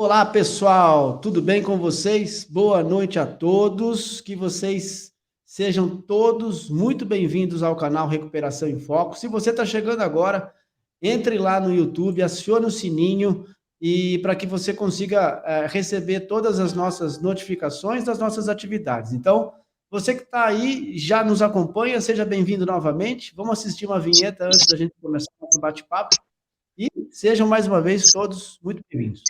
Olá, pessoal, tudo bem com vocês? Boa noite a todos, que vocês sejam todos muito bem-vindos ao canal Recuperação em Foco. Se você está chegando agora, entre lá no YouTube, acione o sininho e para que você consiga receber todas as nossas notificações das nossas atividades. Então, você que está aí, já nos acompanha, seja bem-vindo novamente. Vamos assistir uma vinheta antes da gente começar o nosso bate-papo e sejam mais uma vez todos muito bem-vindos.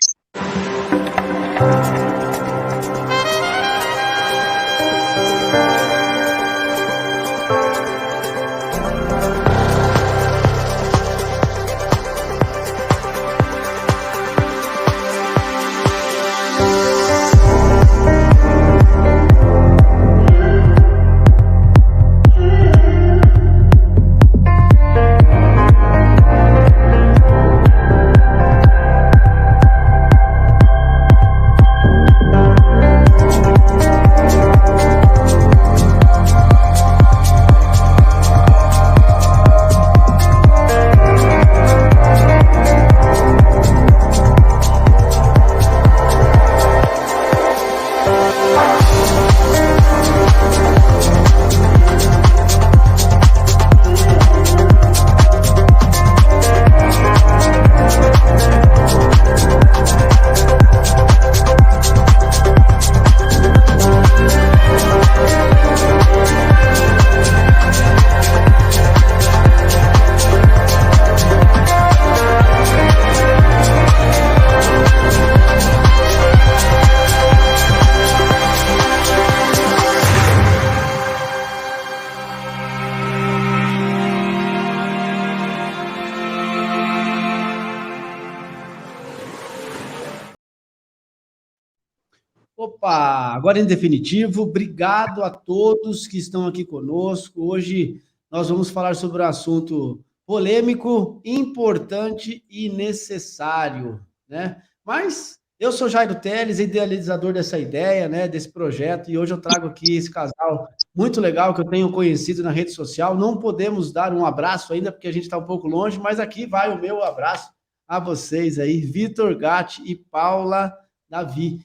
Opa, agora em definitivo, obrigado a todos que estão aqui conosco. Hoje nós vamos falar sobre um assunto polêmico, importante e necessário, né? Mas eu sou Jairo Teles, idealizador dessa ideia, né, desse projeto, e hoje eu trago aqui esse casal muito legal que eu tenho conhecido na rede social. Não podemos dar um abraço ainda porque a gente está um pouco longe, mas aqui vai o meu abraço a vocês aí, Vitor Gatti e Paula Davi.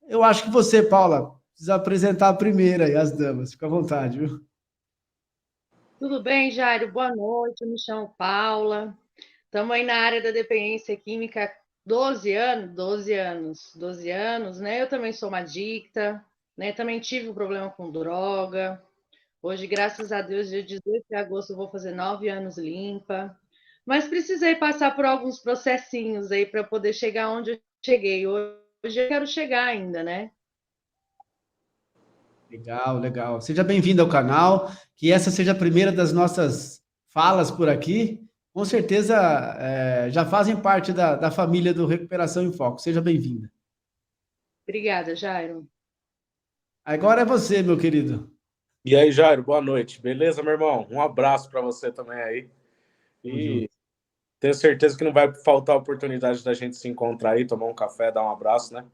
Eu acho que você, Paula, precisa apresentar a primeira aí, as damas. Fica à vontade, viu? Tudo bem, Jairo? Boa noite. Eu me chamo Paula. Estamos aí na área da dependência química há 12 anos, né? Eu também sou uma adicta, né? Também tive um problema com droga. Hoje, graças a Deus, dia 18 de agosto, eu vou fazer 9 anos limpa. Mas precisei passar por alguns processinhos aí para poder chegar onde eu cheguei. Hoje eu quero chegar ainda, né? Legal, legal. Seja bem-vindo ao canal, que essa seja a primeira das nossas falas por aqui. Com certeza, já fazem parte da família do Recuperação em Foco. Seja bem-vinda. Obrigada, Jairo. Agora é você, meu querido. E aí, Jairo, boa noite. Beleza, meu irmão? Um abraço para você também aí. Tamo junto. E tenho certeza que não vai faltar a oportunidade da gente se encontrar aí, tomar um café, dar um abraço, né?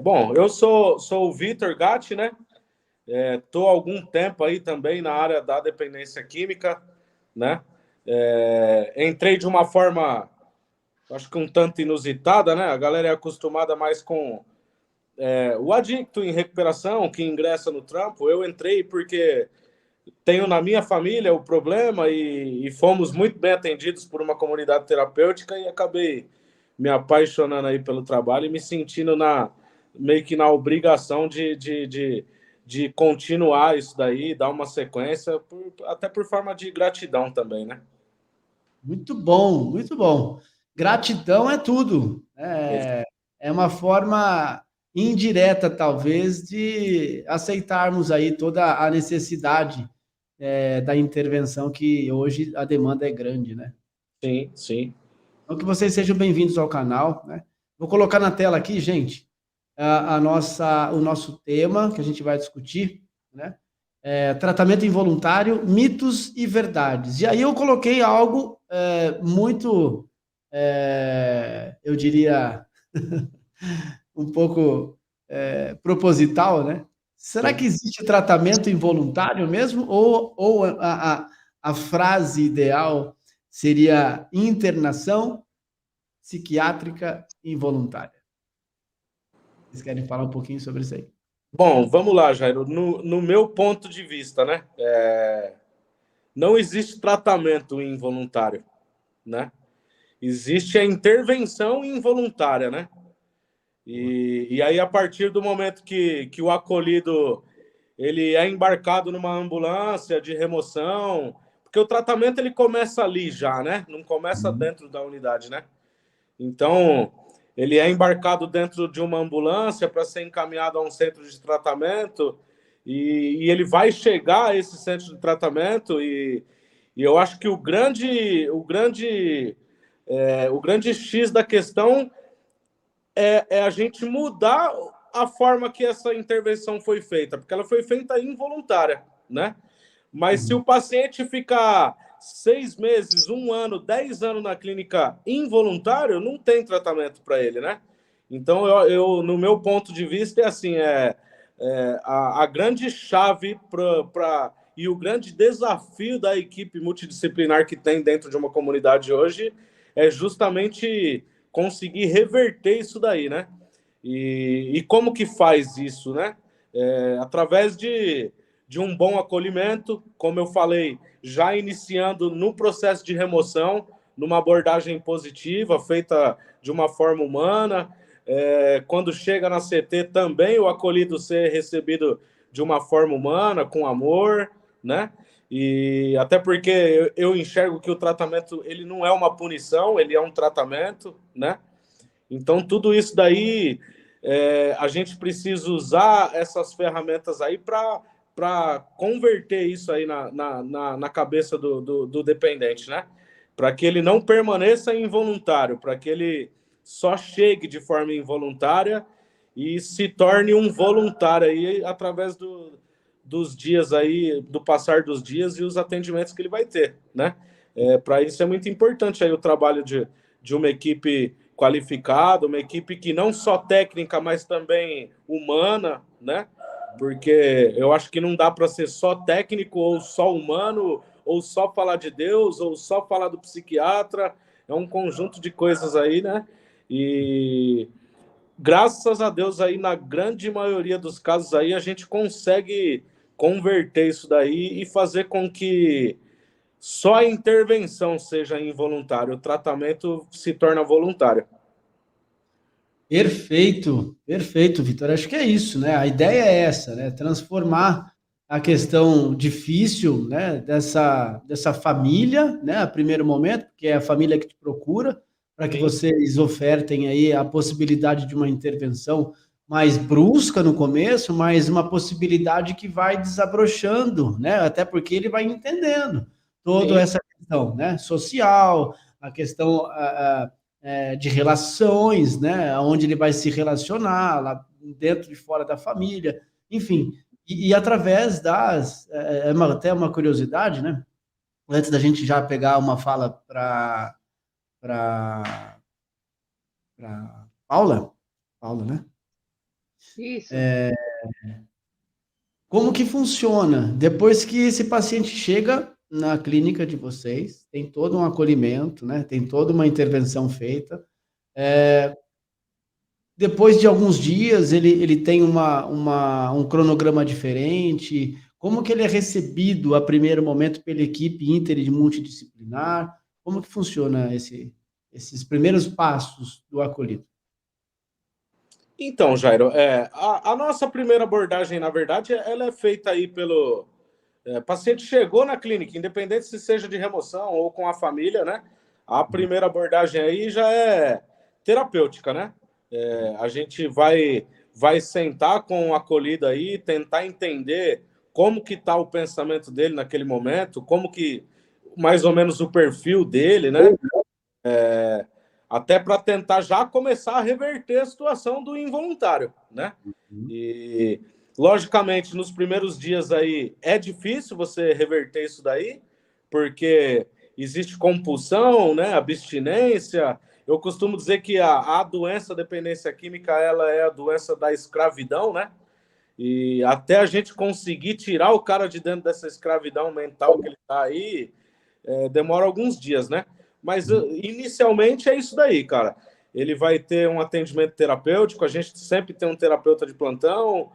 Bom, eu sou o Vitor Gatti, né? Tô há algum tempo aí também na área da dependência química, né? Entrei de uma forma, acho que um tanto inusitada, né? A galera é acostumada mais com o adicto em recuperação que ingressa no trampo. Eu entrei porque tenho na minha família o problema e fomos muito bem atendidos por uma comunidade terapêutica e acabei me apaixonando aí pelo trabalho e me sentindo meio que na obrigação de continuar isso daí, dar uma sequência, até por forma de gratidão também, né? Muito bom, muito bom. Gratidão é tudo. É uma forma indireta, talvez, de aceitarmos aí toda a necessidade da intervenção, que hoje a demanda é grande, né? Sim, sim. Então, que vocês sejam bem-vindos ao canal, né? Vou colocar na tela aqui, gente, o nosso tema que a gente vai discutir, né? Tratamento involuntário, mitos e verdades. E aí eu coloquei algo muito, eu diria, um pouco proposital, né? Será que existe tratamento involuntário mesmo? Ou a frase ideal seria internação, psiquiátrica involuntária. Vocês querem falar um pouquinho sobre isso aí? Bom, vamos lá, Jairo. No meu ponto de vista, né? Não existe tratamento involuntário, né? Existe a intervenção involuntária, né? E aí, a partir do momento que o acolhido ele é embarcado numa ambulância de remoção, porque o tratamento ele começa ali já, né? Não começa dentro da unidade, né? Então, ele é embarcado dentro de uma ambulância para ser encaminhado a um centro de tratamento e ele vai chegar a esse centro de tratamento e eu acho que o grande X da questão é a gente mudar a forma que essa intervenção foi feita, porque ela foi feita involuntária, né? Mas se o paciente ficar 6 meses, 1 ano, 10 anos na clínica involuntário, não tem tratamento para ele, né? Então, eu, no meu ponto de vista, é assim, a grande chave e o grande desafio da equipe multidisciplinar que tem dentro de uma comunidade hoje é justamente conseguir reverter isso daí, né? E como que faz isso, né? Através de um bom acolhimento, como eu falei, já iniciando no processo de remoção, numa abordagem positiva, feita de uma forma humana. Quando chega na CT, também o acolhido ser recebido de uma forma humana, com amor, né? E até porque eu enxergo que o tratamento ele não é uma punição, ele é um tratamento, né? Então, tudo isso daí, a gente precisa usar essas ferramentas aí para converter isso aí na cabeça do dependente, né? Para que ele não permaneça involuntário, para que ele só chegue de forma involuntária e se torne um voluntário aí através dos dias aí, do passar dos dias e os atendimentos que ele vai ter, né? Para isso é muito importante aí o trabalho de uma equipe qualificada, uma equipe que não só técnica, mas também humana, né? Porque eu acho que não dá para ser só técnico ou só humano, ou só falar de Deus, ou só falar do psiquiatra. É um conjunto de coisas aí, né? E graças a Deus aí, na grande maioria dos casos aí, a gente consegue converter isso daí e fazer com que só a intervenção seja involuntária, o tratamento se torna voluntário. Perfeito, perfeito, Vitor. Acho que é isso, né? A ideia é essa, né? Transformar a questão difícil, né, dessa família, né, a primeiro momento, porque é a família que te procura, para que vocês ofertem aí a possibilidade de uma intervenção mais brusca no começo, mas uma possibilidade que vai desabrochando, né? Até porque ele vai entendendo toda essa questão, né, social, a questão de relações, né, onde ele vai se relacionar, lá dentro e fora da família, enfim, e através até uma curiosidade, né, antes da gente já pegar uma fala para Paula, né? Isso. Como que funciona? Depois que esse paciente chega na clínica de vocês, tem todo um acolhimento, né? Tem toda uma intervenção feita. Depois de alguns dias, ele tem um cronograma diferente. Como que ele é recebido a primeiro momento pela equipe inter e multidisciplinar? Como que funciona esses primeiros passos do acolhido? Então, Jairo, a nossa primeira abordagem, na verdade, ela é feita aí pelo paciente chegou na clínica, independente se seja de remoção ou com a família, né? A primeira abordagem aí já é terapêutica, né? A gente vai sentar com o acolhido aí, tentar entender como que está o pensamento dele naquele momento, como que mais ou menos o perfil dele, né? Até para tentar já começar a reverter a situação do involuntário, né? E, logicamente, nos primeiros dias aí é difícil você reverter isso daí, porque existe compulsão, né? Abstinência. Eu costumo dizer que a doença dependência química, ela é a doença da escravidão, né? E até a gente conseguir tirar o cara de dentro dessa escravidão mental que ele está aí, demora alguns dias, né? Mas inicialmente é isso daí, cara. Ele vai ter um atendimento terapêutico, a gente sempre tem um terapeuta de plantão,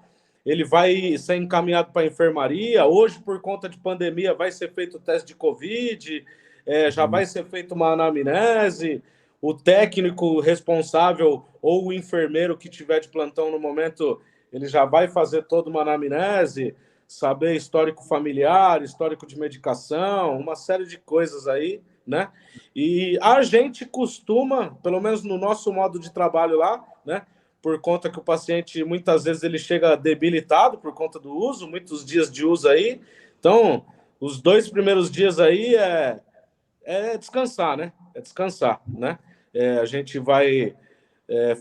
ele vai ser encaminhado para a enfermaria. Hoje, por conta de pandemia, vai ser feito o teste de Covid, já vai ser feita uma anamnese. O técnico responsável ou o enfermeiro que tiver de plantão no momento, ele já vai fazer toda uma anamnese, saber histórico familiar, histórico de medicação, uma série de coisas aí, né? E a gente costuma, pelo menos no nosso modo de trabalho lá, né? Por conta que o paciente, muitas vezes, ele chega debilitado por conta do uso, muitos dias de uso aí. Então, os 2 primeiros dias aí é descansar, né? É descansar, né? A gente vai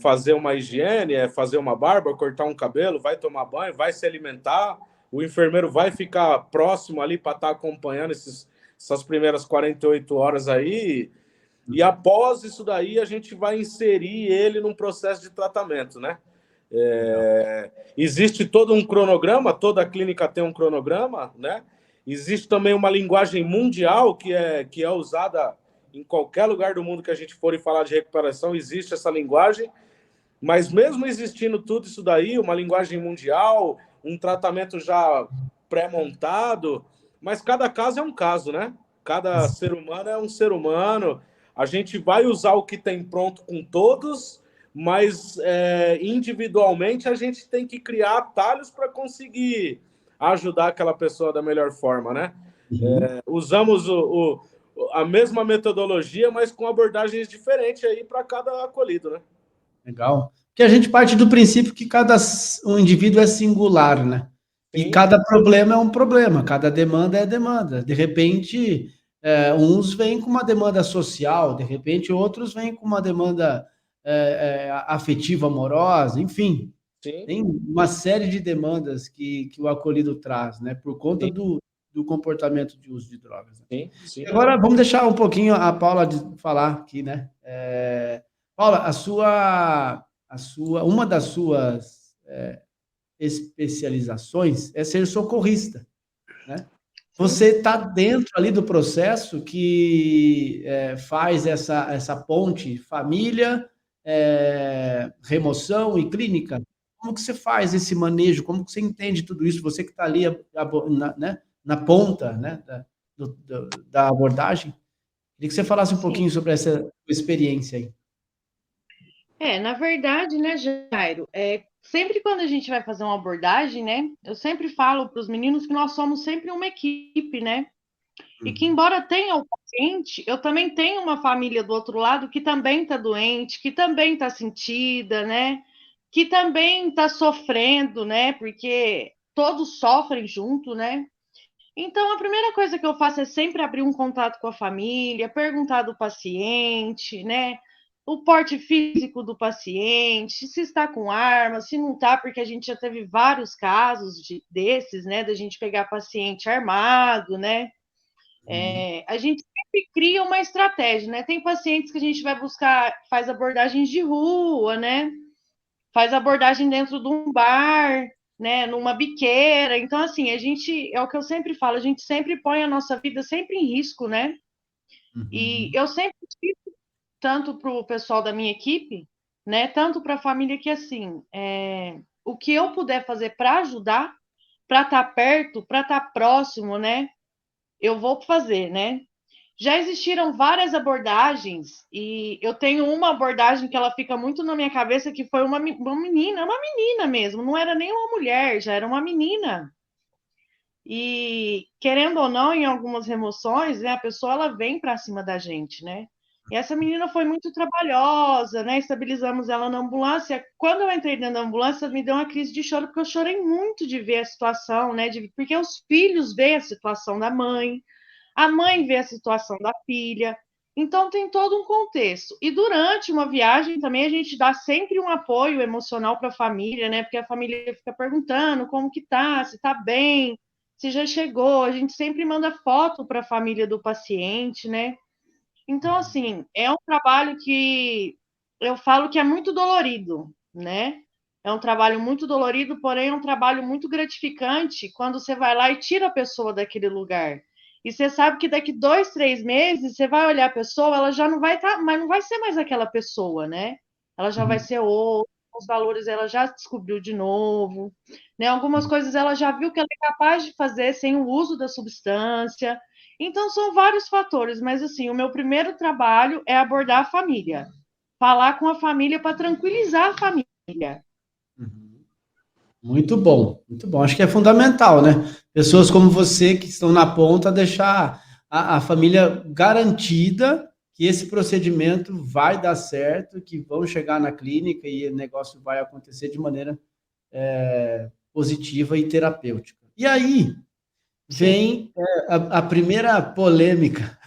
fazer uma higiene, fazer uma barba, cortar um cabelo, vai tomar banho, vai se alimentar. O enfermeiro vai ficar próximo ali para estar acompanhando essas primeiras 48 horas aí. E após isso daí, a gente vai inserir ele num processo de tratamento, né? Existe todo um cronograma, toda a clínica tem um cronograma, né? Existe também uma linguagem mundial que é usada em qualquer lugar do mundo que a gente for e falar de recuperação, existe essa linguagem, mas mesmo existindo tudo isso daí, uma linguagem mundial, um tratamento já pré-montado, mas cada caso é um caso, né? Cada ser humano é um ser humano. A gente vai usar o que tem pronto com todos, mas individualmente a gente tem que criar atalhos para conseguir ajudar aquela pessoa da melhor forma, né? Usamos a mesma metodologia, mas com abordagens diferentes aí para cada acolhido, né? Legal. Porque a gente parte do princípio que um indivíduo é singular, né? E Sim. cada problema é um problema, cada demanda é demanda. De repente, uns vêm com uma demanda social, de repente outros vêm com uma demanda afetiva, amorosa, enfim. Sim. Tem uma série de demandas que o acolhido traz, né? Por conta do comportamento de uso de drogas. Sim, sim. Agora, vamos deixar um pouquinho a Paula falar aqui, né? Paula, uma das suas especializações é ser socorrista, né? Você está dentro ali do processo que faz essa ponte família, remoção e clínica. Como que você faz esse manejo? Como que você entende tudo isso? Você que está ali na ponta, né, da abordagem. Queria que você falasse um pouquinho sobre essa experiência aí. Na verdade, né, Jairo, sempre quando a gente vai fazer uma abordagem, né, eu sempre falo para os meninos que nós somos sempre uma equipe, né, e que embora tenha o paciente, eu também tenho uma família do outro lado que também está doente, que também está sentida, né, que também está sofrendo, né, porque todos sofrem junto, né. Então, a primeira coisa que eu faço é sempre abrir um contato com a família, perguntar do paciente, né? O porte físico do paciente, se está com arma, se não está, porque a gente já teve vários casos desses, né? Da gente pegar paciente armado, né? A gente sempre cria uma estratégia, né? Tem pacientes que a gente vai buscar, faz abordagens de rua, né? Faz abordagem dentro de um bar, né, numa biqueira. Então, assim, é o que eu sempre falo, a gente sempre põe a nossa vida sempre em risco, né? E eu sempre digo, tanto para o pessoal da minha equipe, né, tanto para a família, que assim, o que eu puder fazer para ajudar, para estar perto, para estar próximo, né, eu vou fazer, né? Já existiram várias abordagens e eu tenho uma abordagem que ela fica muito na minha cabeça, que foi uma menina mesmo, não era nem uma mulher, já era uma menina. E querendo ou não, em algumas remoções, né, a pessoa ela vem para cima da gente, né? E essa menina foi muito trabalhosa, né? Estabilizamos ela na ambulância. Quando eu entrei dentro da ambulância, me deu uma crise de choro, porque eu chorei muito de ver a situação, né? Porque os filhos veem a situação da mãe, a mãe vê a situação da filha, então tem todo um contexto. E durante uma viagem também a gente dá sempre um apoio emocional para a família, né? Porque a família fica perguntando como que tá, se tá bem, se já chegou. A gente sempre manda foto para a família do paciente, né? Então, assim, é um trabalho que eu falo que é muito dolorido, né? É um trabalho muito dolorido, porém é um trabalho muito gratificante quando você vai lá e tira a pessoa daquele lugar. E você sabe que daqui 2, 3 meses você vai olhar a pessoa, ela já não vai estar, mas não vai ser mais aquela pessoa, né? Ela já vai ser outra, os valores ela já descobriu de novo, né? Algumas coisas ela já viu que ela é capaz de fazer sem o uso da substância. Então são vários fatores, mas assim, o meu primeiro trabalho é abordar a família, falar com a família para tranquilizar a família. Muito bom, muito bom. Acho que é fundamental, né? Pessoas como você que estão na ponta, deixar a família garantida que esse procedimento vai dar certo, que vão chegar na clínica e o negócio vai acontecer de maneira positiva e terapêutica. E aí vem a primeira polêmica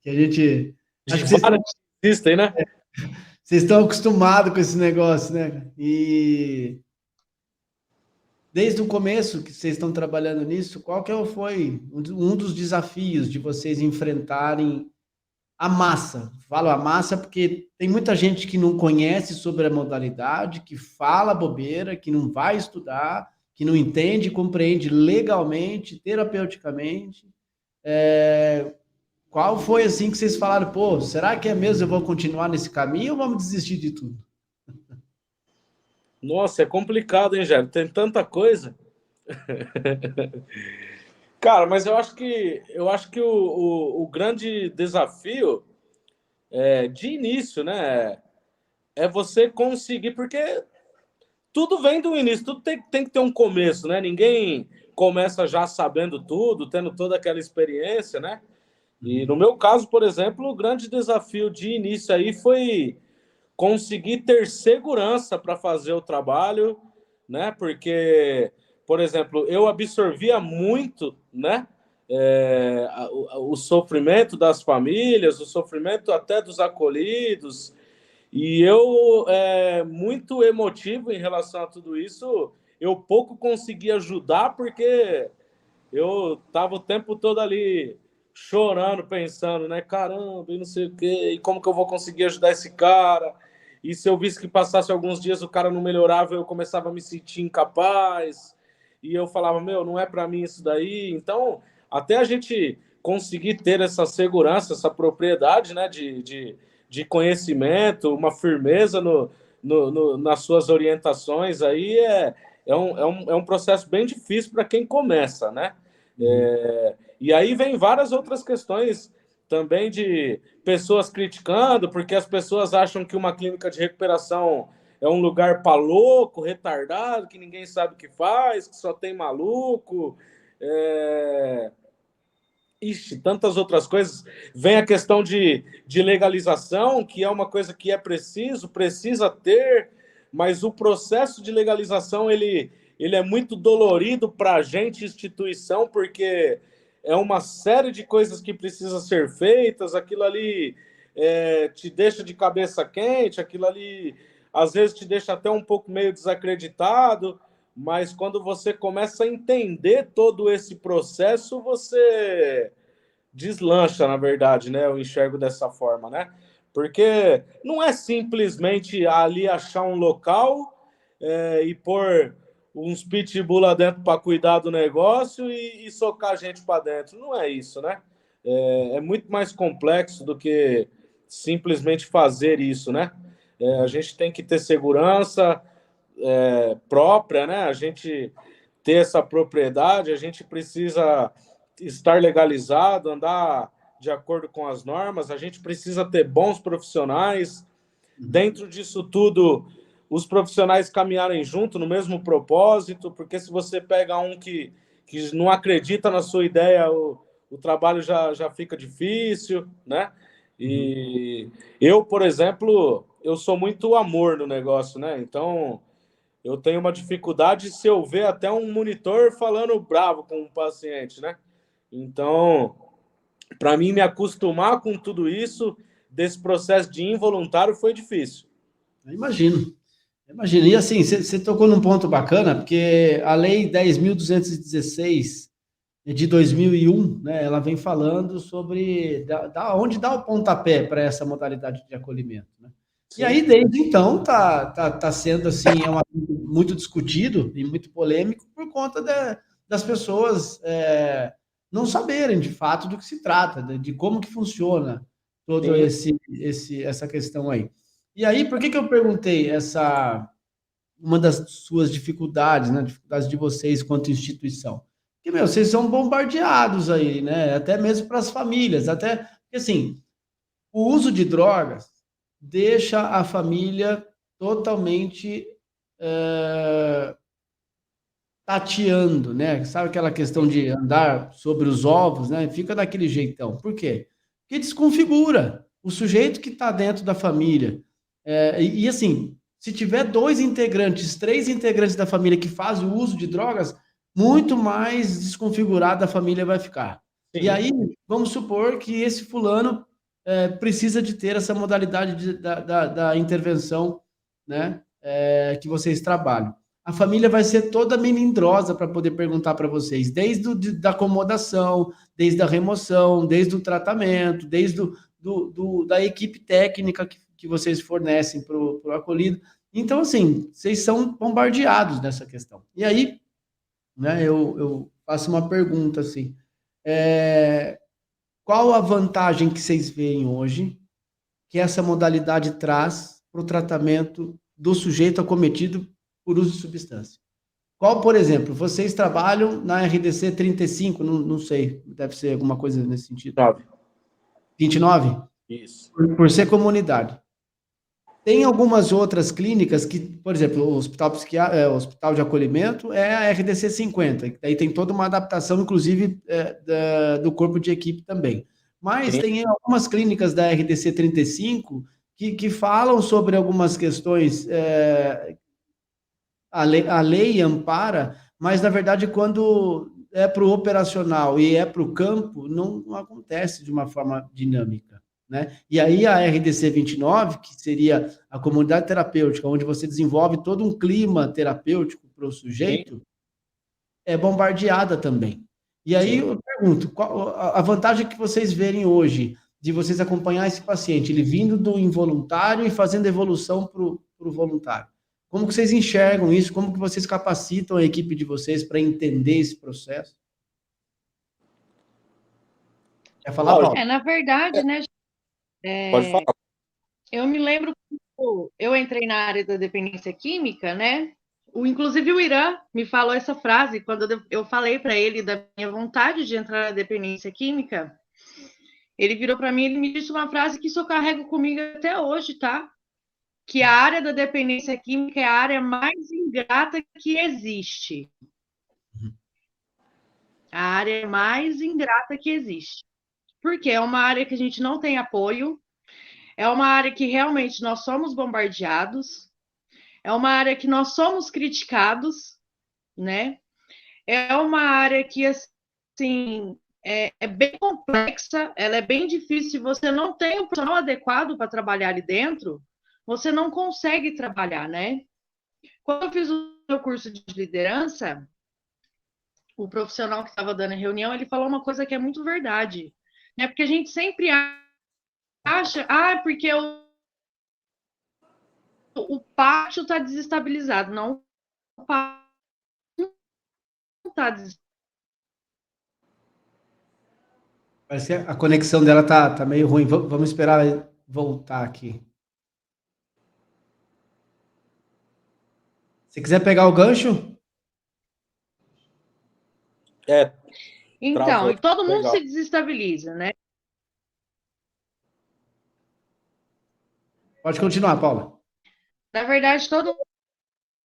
que a gente... Acho que Várias existem, né? vocês estão acostumados com esse negócio, né? E desde o começo que vocês estão trabalhando nisso, qual que foi um dos desafios de vocês enfrentarem a massa? Falo a massa porque tem muita gente que não conhece sobre a modalidade, que fala bobeira, que não vai estudar, que não entende, compreende legalmente, terapeuticamente. Qual foi assim que vocês falaram, pô, será que é mesmo eu vou continuar nesse caminho ou vamos desistir de tudo? Nossa, é complicado, hein, Jair? Tem tanta coisa. Cara, mas eu acho que o grande desafio de início, né, é você conseguir, porque tudo vem do início, tudo tem que ter um começo, né? Ninguém começa já sabendo tudo, tendo toda aquela experiência, né? E no meu caso, por exemplo, o grande desafio de início aí foi conseguir ter segurança para fazer o trabalho, né? Porque, por exemplo, eu absorvia muito, né? O sofrimento das famílias, o sofrimento até dos acolhidos, e eu, muito emotivo em relação a tudo isso, eu pouco consegui ajudar porque eu estava o tempo todo ali chorando, pensando, né? Caramba, e não sei o quê, e como que eu vou conseguir ajudar esse cara? E se eu visse que passasse alguns dias o cara não melhorava, eu começava a me sentir incapaz. E eu falava, meu, não é para mim isso daí. Então, até a gente conseguir ter essa segurança, essa propriedade, né, de conhecimento, uma firmeza nas suas orientações, aí é um processo bem difícil para quem começa, né? E aí vem várias outras questões também de pessoas criticando, porque as pessoas acham que uma clínica de recuperação é um lugar para louco, retardado, que ninguém sabe o que faz, que só tem maluco. Ixi, tantas outras coisas. Vem a questão de legalização, que é uma coisa que precisa ter, mas o processo de legalização ele é muito dolorido para a gente, instituição, porque é uma série de coisas que precisam ser feitas, aquilo ali te deixa de cabeça quente, aquilo ali às vezes te deixa até um pouco meio desacreditado, mas quando você começa a entender todo esse processo, você deslancha, na verdade, né? Eu enxergo dessa forma, né? Porque não é simplesmente ali achar um local e pôr uns pitbull lá dentro para cuidar do negócio e socar a gente para dentro. Não é isso, né? É muito mais complexo do que simplesmente fazer isso, né? A gente tem que ter segurança própria, né? A gente ter essa propriedade, a gente precisa estar legalizado, andar de acordo com as normas, a gente precisa ter bons profissionais. Dentro disso tudo, os profissionais caminharem junto no mesmo propósito, porque se você pega um que não acredita na sua ideia, o trabalho já fica difícil, né? E eu, por exemplo, eu sou muito amor no negócio, né? Então, eu tenho uma dificuldade se eu ver até um monitor falando bravo com um paciente, né? Então, para mim me acostumar com tudo isso, desse processo de involuntário, foi difícil. Imagino. E assim, você tocou num ponto bacana, porque a Lei 10.216 de 2001, né, ela vem falando sobre onde dá o pontapé para essa modalidade de acolhimento, né? Sim. E aí, desde então, tá sendo assim, um assunto muito discutido e muito polêmico por conta das pessoas não saberem de fato do que se trata, de como que funciona toda essa questão aí. E aí, por que eu perguntei uma das suas dificuldades, né, dificuldades de vocês quanto instituição? Porque, vocês são bombardeados aí, né, até mesmo para as famílias, até, porque assim, o uso de drogas deixa a família totalmente tateando, né? Sabe aquela questão de andar sobre os ovos, né? Fica daquele jeitão. Por quê? Porque desconfigura o sujeito que está dentro da família. Assim, se tiver 2 integrantes, 3 integrantes da família que fazem o uso de drogas, muito mais desconfigurada a família vai ficar. Sim. E aí, vamos supor que esse fulano precisa de ter essa modalidade da intervenção, né? Que vocês trabalham. A família vai ser toda melindrosa para poder perguntar para vocês, desde da acomodação, desde a remoção, desde o tratamento, desde da equipe técnica que vocês fornecem para o acolhido. Então, assim, vocês são bombardeados nessa questão. E aí, né, eu faço uma pergunta assim, qual a vantagem que vocês veem hoje que essa modalidade traz para o tratamento do sujeito acometido por uso de substância? Qual, por exemplo, vocês trabalham na RDC 35, não sei, deve ser alguma coisa nesse sentido. 29? Isso. Por ser comunidade. Tem algumas outras clínicas que, por exemplo, o hospital de acolhimento é a RDC 50, daí tem toda uma adaptação, inclusive, do corpo de equipe também. Mas tem algumas clínicas da RDC 35 que falam sobre algumas questões, a lei ampara, mas, na verdade, quando é para o operacional e é para o campo, não acontece de uma forma dinâmica, né? E aí a RDC 29, que seria a comunidade terapêutica, onde você desenvolve todo um clima terapêutico para o sujeito, é bombardeada também. E aí eu pergunto, qual a vantagem que vocês verem hoje de vocês acompanhar esse paciente, ele vindo do involuntário e fazendo evolução para o voluntário? Como que vocês enxergam isso? Como que vocês capacitam a equipe de vocês para entender esse processo? Quer falar, Paulo? Na verdade, né? Pode falar. Eu me lembro quando eu entrei na área da dependência química, né? Inclusive o Irã me falou essa frase quando eu falei para ele da minha vontade de entrar na dependência química. Ele virou para mim e me disse uma frase que isso eu carrego comigo até hoje, tá? Que a área da dependência química é a área mais ingrata que existe. A área mais ingrata que existe. Porque é uma área que a gente não tem apoio, é uma área que realmente nós somos bombardeados, é uma área que nós somos criticados, né? É uma área que, assim, é bem complexa, ela é bem difícil. Se você não tem um profissional adequado para trabalhar ali dentro, você não consegue trabalhar, né? Quando eu fiz o meu curso de liderança, o profissional que estava dando a reunião, ele falou uma coisa que é muito verdade, né? Porque a gente sempre acha, porque o pátio está desestabilizado. Não, o pátio não está desestabilizado. Parece que a conexão dela tá meio ruim. Vamos esperar ela voltar aqui. Se quiser pegar o gancho? Então, travou. e todo mundo Legal. se desestabiliza, né? Pode continuar, Paula. Na verdade, todo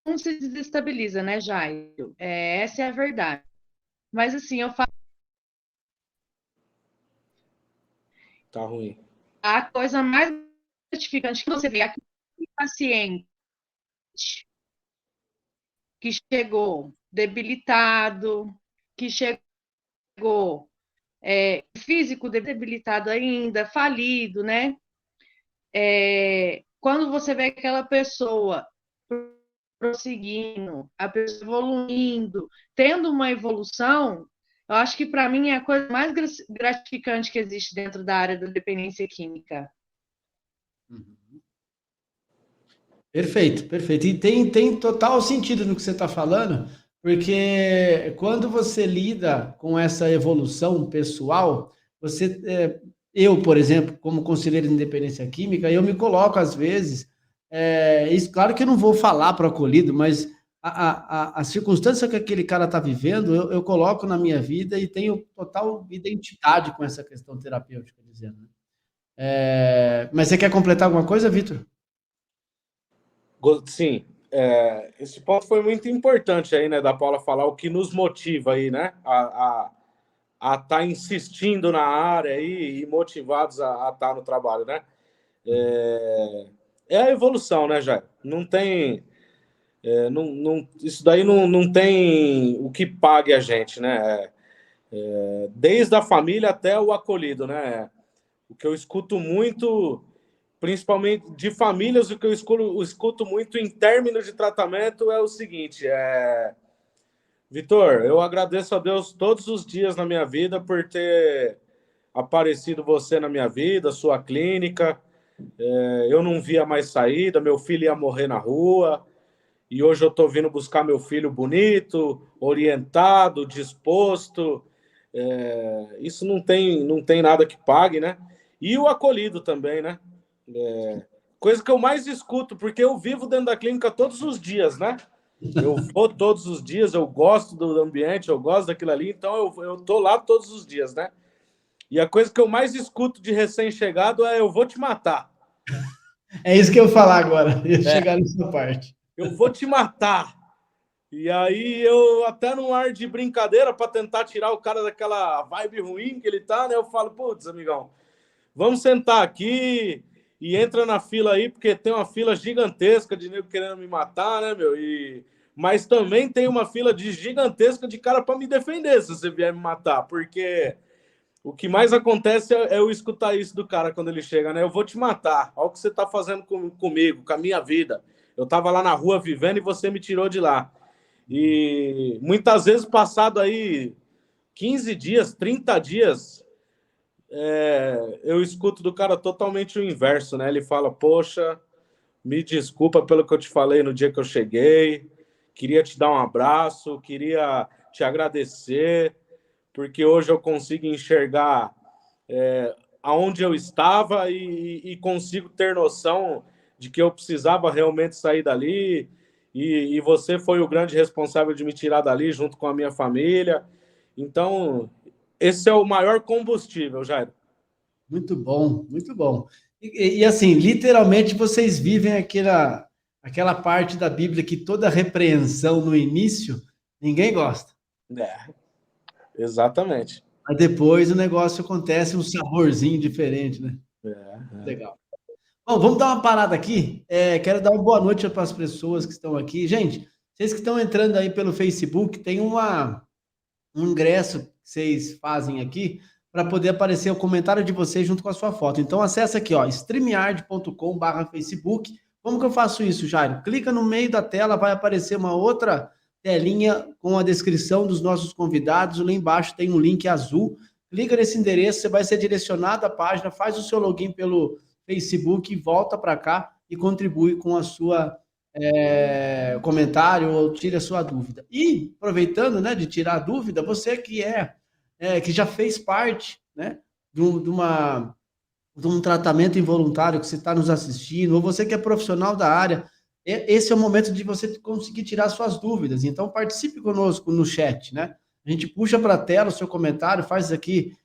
mundo se desestabiliza, né, Jairo? Essa é a verdade. Mas, assim, eu falo. Tá ruim. A coisa mais gratificante que você vê aqui, paciente que chegou debilitado, que chegou físico debilitado ainda, falido, né? Quando você vê aquela pessoa prosseguindo, a pessoa evoluindo, tendo uma evolução, eu acho que para mim é a coisa mais gratificante que existe dentro da área da dependência química. Perfeito, perfeito. E tem total sentido no que você está falando, Porque quando você lida com essa evolução pessoal, eu, por exemplo, como conselheiro de independência química, eu me coloco às vezes, isso, claro que eu não vou falar para o acolhido, mas a circunstância que aquele cara está vivendo, eu coloco na minha vida e tenho total identidade com essa questão terapêutica, dizendo, né? Mas você quer completar alguma coisa, Vitor? Sim, esse ponto foi muito importante aí, né, da Paula falar o que nos motiva aí, né, a estar insistindo na área aí e motivados a estar no trabalho, né? É a evolução, né, Jair? Não tem, isso daí não tem o que pague a gente, né? Desde a família até o acolhido, né? O que eu escuto muito, principalmente de famílias, o que eu escuto muito em términos de tratamento é o seguinte: Vitor, eu agradeço a Deus todos os dias na minha vida por ter aparecido você na minha vida, sua clínica. Eu não via mais saída, meu filho ia morrer na rua, e hoje eu estou vindo buscar meu filho bonito, orientado, disposto. Isso não tem nada que pague, né? E o acolhido também, né? Coisa que eu mais escuto, porque eu vivo dentro da clínica todos os dias, né? Eu vou todos os dias, eu gosto do ambiente, eu gosto daquilo ali, então eu tô lá todos os dias, né? E a coisa que eu mais escuto de recém-chegado é: eu vou te matar. É isso que eu ia falar agora, eu ia chegar nessa parte. Eu vou te matar. E aí eu, até num ar de brincadeira, para tentar tirar o cara daquela vibe ruim que ele tá, né? Eu falo: putz, amigão, vamos sentar aqui e entra na fila aí, porque tem uma fila gigantesca de nego querendo me matar, né, meu? Mas também tem uma fila gigantesca de cara para me defender se você vier me matar, porque o que mais acontece é eu escutar isso do cara quando ele chega, né? Eu vou te matar. Olha o que você tá fazendo comigo, com a minha vida. Eu tava lá na rua vivendo e você me tirou de lá. E muitas vezes, passado aí 15 dias, 30 dias, eu escuto do cara totalmente o inverso, né? Ele fala: poxa, me desculpa pelo que eu te falei no dia que eu cheguei, queria te dar um abraço, queria te agradecer, porque hoje eu consigo enxergar aonde eu estava e consigo ter noção de que eu precisava realmente sair dali, e você foi o grande responsável de me tirar dali junto com a minha família. Então, esse é o maior combustível, Jairo. Muito bom, muito bom. E assim, literalmente vocês vivem aquela parte da Bíblia que toda repreensão no início, ninguém gosta. Exatamente. Mas depois o negócio acontece um saborzinho diferente, né? Legal. Bom, vamos dar uma parada aqui. Quero dar uma boa noite para as pessoas que estão aqui. Gente, vocês que estão entrando aí pelo Facebook, tem um ingresso que vocês fazem aqui para poder aparecer o comentário de vocês junto com a sua foto. Então, acessa aqui, ó, streamyard.com/Facebook. Como que eu faço isso, Jairo? Clica no meio da tela, vai aparecer uma outra telinha com a descrição dos nossos convidados. Lá embaixo tem um link azul. Clica nesse endereço, você vai ser direcionado à página, faz o seu login pelo Facebook, volta para cá e contribui com a sua comentário ou tire a sua dúvida. E, aproveitando, né, de tirar a dúvida, você que que já fez parte, né, de um tratamento involuntário, que você está nos assistindo, ou você que é profissional da área, esse é o momento de você conseguir tirar suas dúvidas. Então, participe conosco no chat, né? A gente puxa para a tela o seu comentário, faz aqui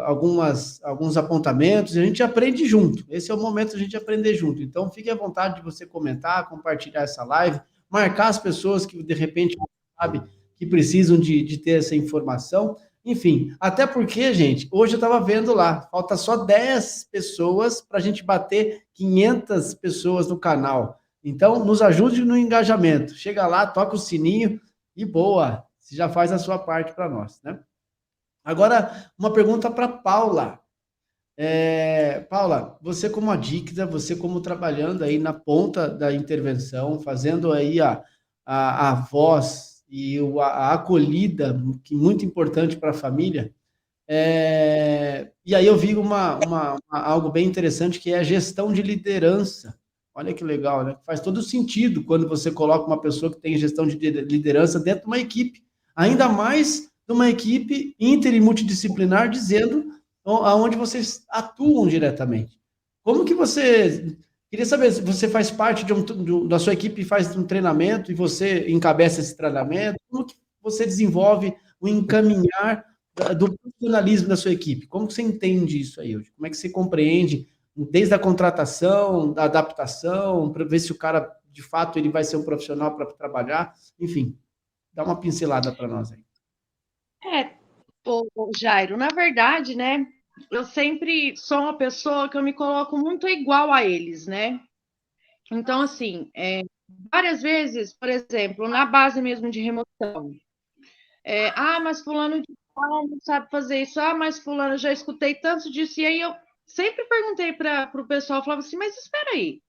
alguns apontamentos, e a gente aprende junto. Esse é o momento de a gente aprender junto. Então, fique à vontade de você comentar, compartilhar essa live, marcar as pessoas que, de repente, sabe, que precisam de ter essa informação. Enfim, até porque, gente, hoje eu estava vendo lá, falta só 10 pessoas para a gente bater 500 pessoas no canal. Então, nos ajude no engajamento. Chega lá, toca o sininho e boa, você já faz a sua parte para nós, né? Agora, uma pergunta para Paula. Paula, você como adicta, você como trabalhando aí na ponta da intervenção, fazendo aí a voz e a acolhida, que é muito importante para a família, e aí eu vi algo bem interessante, que é a gestão de liderança. Olha que legal, né? Faz todo sentido quando você coloca uma pessoa que tem gestão de liderança dentro de uma equipe, ainda mais de uma equipe inter e multidisciplinar, dizendo aonde vocês atuam diretamente. Como que você... Queria saber se você faz parte da sua equipe, faz um treinamento e você encabeça esse treinamento, como que você desenvolve o encaminhar do profissionalismo da sua equipe? Como que você entende isso aí hoje? Como é que você compreende desde a contratação, da adaptação, para ver se o cara, de fato, ele vai ser um profissional para trabalhar? Enfim, dá uma pincelada para nós aí. Jairo, na verdade, né, eu sempre sou uma pessoa que eu me coloco muito igual a eles, né? Então, assim, várias vezes, por exemplo, na base mesmo de remoção, mas fulano de tal não sabe fazer isso, mas fulano, já escutei tanto disso, e aí eu sempre perguntei para o pessoal, falava assim, mas espera aí,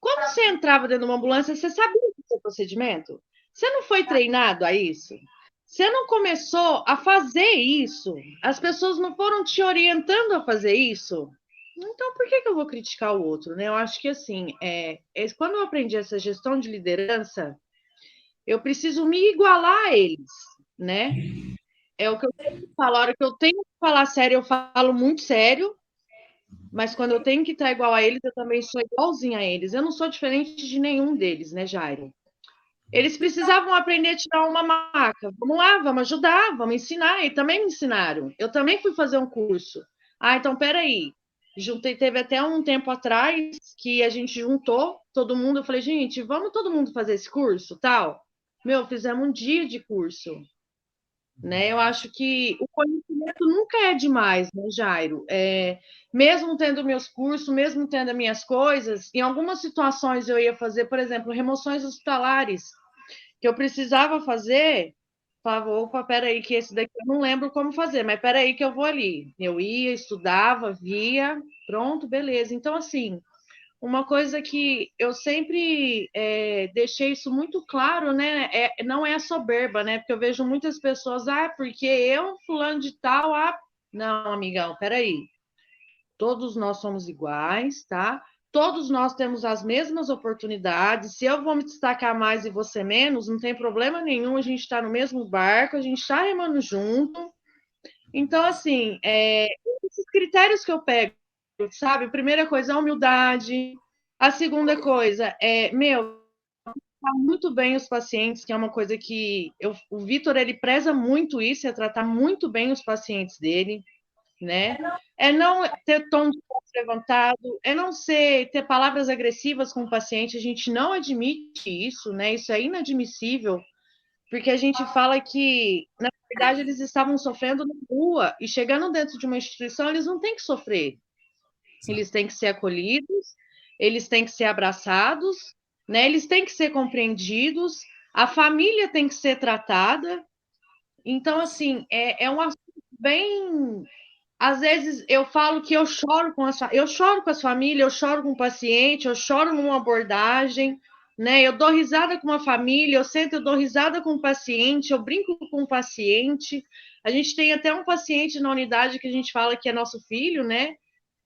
quando você entrava dentro de uma ambulância, você sabia do seu procedimento? Você não foi treinado a isso? Você não começou a fazer isso? As pessoas não foram te orientando a fazer isso? Então, por que eu vou criticar o outro, né? Eu acho que, assim, quando eu aprendi essa gestão de liderança, eu preciso me igualar a eles, né? É o que eu sempre falo, a hora que eu tenho que falar sério, eu falo muito sério, mas quando eu tenho que estar igual a eles, eu também sou igualzinha a eles. Eu não sou diferente de nenhum deles, né, Jairo? Eles precisavam aprender a tirar uma maca. Vamos lá, vamos ajudar, vamos ensinar. E também me ensinaram. Eu também fui fazer um curso. Então, peraí. Teve até um tempo atrás que a gente juntou todo mundo. Eu falei, gente, vamos todo mundo fazer esse curso, tal? Fizemos um dia de curso. Né? Eu acho que o conhecimento nunca é demais, né, Jairo? Mesmo tendo meus cursos, mesmo tendo as minhas coisas, em algumas situações eu ia fazer, por exemplo, remoções hospitalares, que eu precisava fazer, falava, opa, peraí, que esse daqui eu não lembro como fazer, mas peraí que eu vou ali. Eu ia, estudava, via, pronto, beleza. Então, assim, uma coisa que eu sempre deixei isso muito claro, né? Não é a soberba, né? Porque eu vejo muitas pessoas, porque eu, fulano de tal, Não, amigão, peraí. Todos nós somos iguais, tá? Todos nós temos as mesmas oportunidades. Se eu vou me destacar mais e você menos, não tem problema nenhum, a gente está no mesmo barco, a gente está remando junto. Então, assim, esses critérios que eu pego, sabe? Primeira coisa, a humildade. A segunda coisa tratar muito bem os pacientes, que é uma coisa que o Vitor, ele preza muito isso, é tratar muito bem os pacientes dele, né? É não ter tom de voz levantado, é não ter palavras agressivas com o paciente, a gente não admite isso, né? Isso é inadmissível, porque a gente fala que, na verdade, eles estavam sofrendo na rua, e chegando dentro de uma instituição, eles não têm que sofrer. Eles têm que ser acolhidos, eles têm que ser abraçados, né? Eles têm que ser compreendidos, a família tem que ser tratada. Então, assim, é um assunto bem... Às vezes eu falo que eu choro com as famílias, eu choro com o paciente, eu choro numa abordagem, né? Eu dou risada com uma família, eu dou risada com o paciente, eu brinco com o paciente. A gente tem até um paciente na unidade que a gente fala que é nosso filho, né?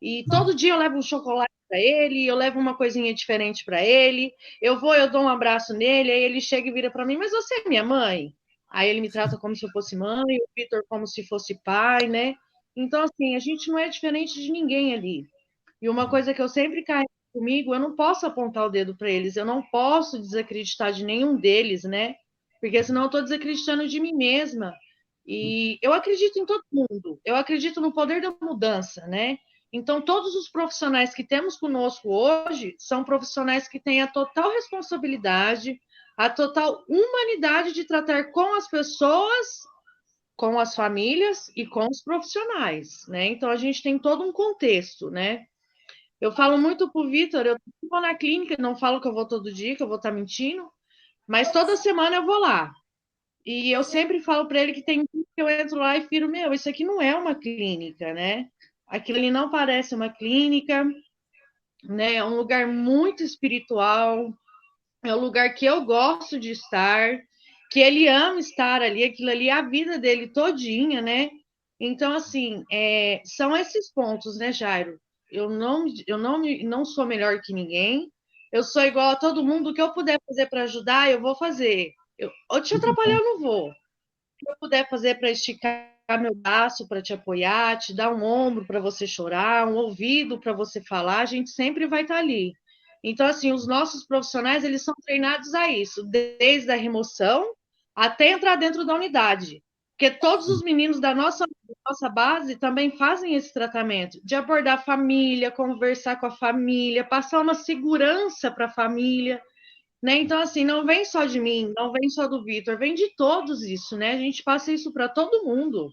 E todo dia eu levo um chocolate para ele, eu levo uma coisinha diferente para ele. Eu dou um abraço nele, aí ele chega e vira para mim, mas você é minha mãe? Aí ele me trata como se eu fosse mãe, o Vitor como se fosse pai, né? Então, assim, a gente não é diferente de ninguém ali. E uma coisa que eu sempre carrego comigo, eu não posso apontar o dedo para eles, eu não posso desacreditar de nenhum deles, né? Porque senão eu estou desacreditando de mim mesma. E eu acredito em todo mundo, eu acredito no poder da mudança, né? Então, todos os profissionais que temos conosco hoje são profissionais que têm a total responsabilidade, a total humanidade de tratar com as pessoas, com as famílias e com os profissionais, né? Então, a gente tem todo um contexto, né? Eu falo muito para o Vitor, eu vou na clínica, não falo que eu vou todo dia, que eu vou estar mentindo, mas toda semana eu vou lá. E eu sempre falo para ele que tem dia que eu entro lá e firo, isso aqui não é uma clínica, né? Aquilo ali não parece uma clínica, né? É um lugar muito espiritual, é um lugar que eu gosto de estar, que ele ama estar ali, aquilo ali é a vida dele todinha, né? Então, assim, são esses pontos, né, Jairo? Eu não sou melhor que ninguém, Eu sou igual a todo mundo, o que eu puder fazer para ajudar, eu vou fazer. Ou te atrapalhar, eu não vou. O que eu puder fazer para esticar meu braço, para te apoiar, te dar um ombro para você chorar, um ouvido para você falar, a gente sempre vai estar ali. Então, assim, os nossos profissionais, eles são treinados a isso, desde a remoção até entrar dentro da unidade. Porque todos os meninos da nossa base também fazem esse tratamento, de abordar a família, conversar com a família, passar uma segurança para a família, né? Então, assim, não vem só de mim, não vem só do Vitor, vem de todos isso, né? A gente passa isso para todo mundo.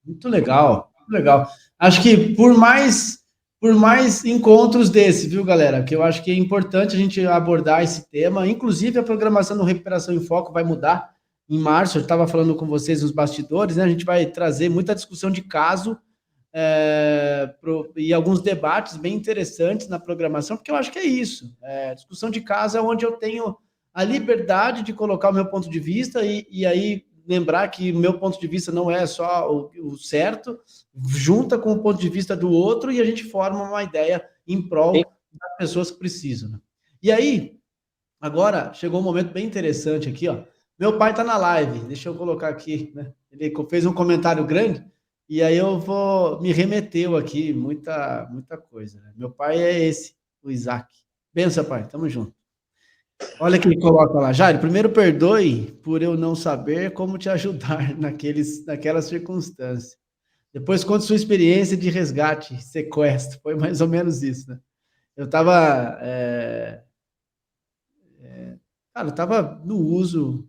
Muito legal, muito legal. Acho que por mais encontros desse, viu, galera? Que eu acho que é importante a gente abordar esse tema. Inclusive, a programação do Recuperação em Foco vai mudar em março. Eu estava falando com vocês nos bastidores, né? A gente vai trazer muita discussão de caso e alguns debates bem interessantes na programação, porque eu acho que é isso. Discussão de caso é onde eu tenho a liberdade de colocar o meu ponto de vista e aí lembrar que o meu ponto de vista não é só o certo, junta com o ponto de vista do outro e a gente forma uma ideia em prol das pessoas que precisam. Né? E aí, agora, chegou um momento bem interessante aqui, ó. Meu pai tá na live, deixa eu colocar aqui, né? Ele fez um comentário grande e aí eu vou me remeteu aqui, muita coisa. Né? Meu pai é esse, o Isaac. Benção, pai, tamo junto. Olha que ele coloca lá, Jair, primeiro perdoe por eu não saber como te ajudar naquela circunstância. Depois conte sua experiência de resgate, sequestro, foi mais ou menos isso, né? Eu estava, cara, eu estava no uso,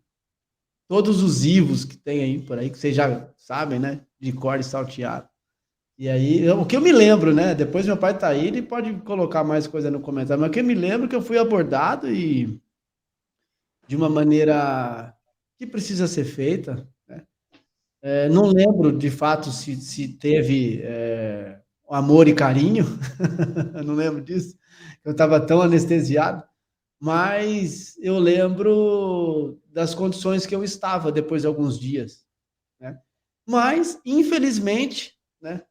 todos os IVOs que tem aí por aí, que vocês já sabem, né? De cor e salteado. E aí, o que eu me lembro, né? Depois meu pai tá aí, ele pode colocar mais coisa no comentário, mas o que eu me lembro é que eu fui abordado e de uma maneira que precisa ser feita. Né? Não lembro, de fato, se teve amor e carinho, não lembro disso, eu estava tão anestesiado, mas eu lembro das condições que eu estava depois de alguns dias. Né? Mas, infelizmente, né,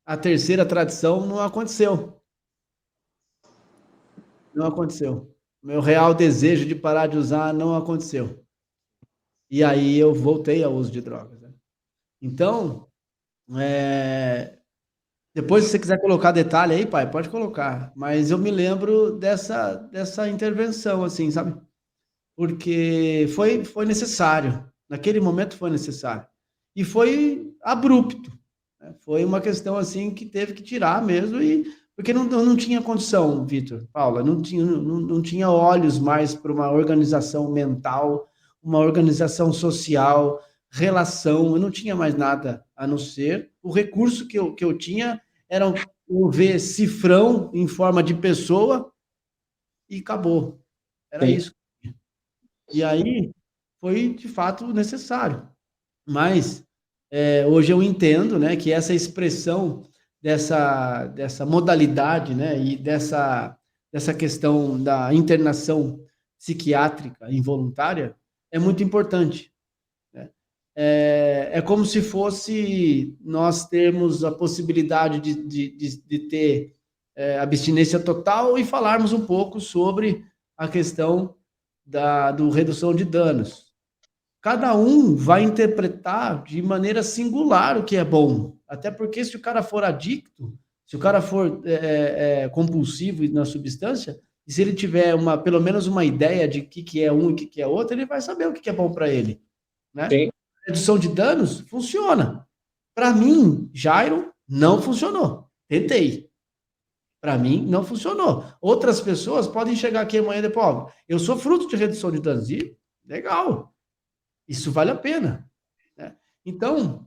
a terceira tradição não aconteceu. Não aconteceu. Meu real desejo de parar de usar não aconteceu. E aí eu voltei ao uso de drogas. Né? Então, depois, se você quiser colocar detalhe aí, pai, pode colocar. Mas eu me lembro dessa intervenção, assim, sabe? Porque foi necessário. Naquele momento foi necessário. E foi abrupto. Né? Foi uma questão, assim, que teve que tirar mesmo. Porque não tinha condição, Vitor, Paula, não tinha olhos mais para uma organização mental, uma organização social, relação, eu não tinha mais nada a não ser o recurso que eu tinha era ver cifrão em forma de pessoa e acabou. Era Sim. isso. E aí foi de fato necessário. Mas hoje eu entendo, né, que essa expressão dessa modalidade, né, e dessa questão da internação psiquiátrica involuntária é muito importante. Né? É como se fosse nós termos a possibilidade de ter abstinência total e falarmos um pouco sobre a questão do redução de danos. Cada um vai interpretar de maneira singular o que é bom. Até porque se o cara for adicto, se o cara for compulsivo na substância, e se ele tiver pelo menos uma ideia de o que é um e o que é outro, ele vai saber o que é bom para ele. Né? Sim. Redução de danos funciona. Para mim, Jairo, não funcionou. Tentei. Para mim, não funcionou. Outras pessoas podem chegar aqui amanhã e depois, eu sou fruto de redução de danos. E legal. Isso vale a pena. Né? Então,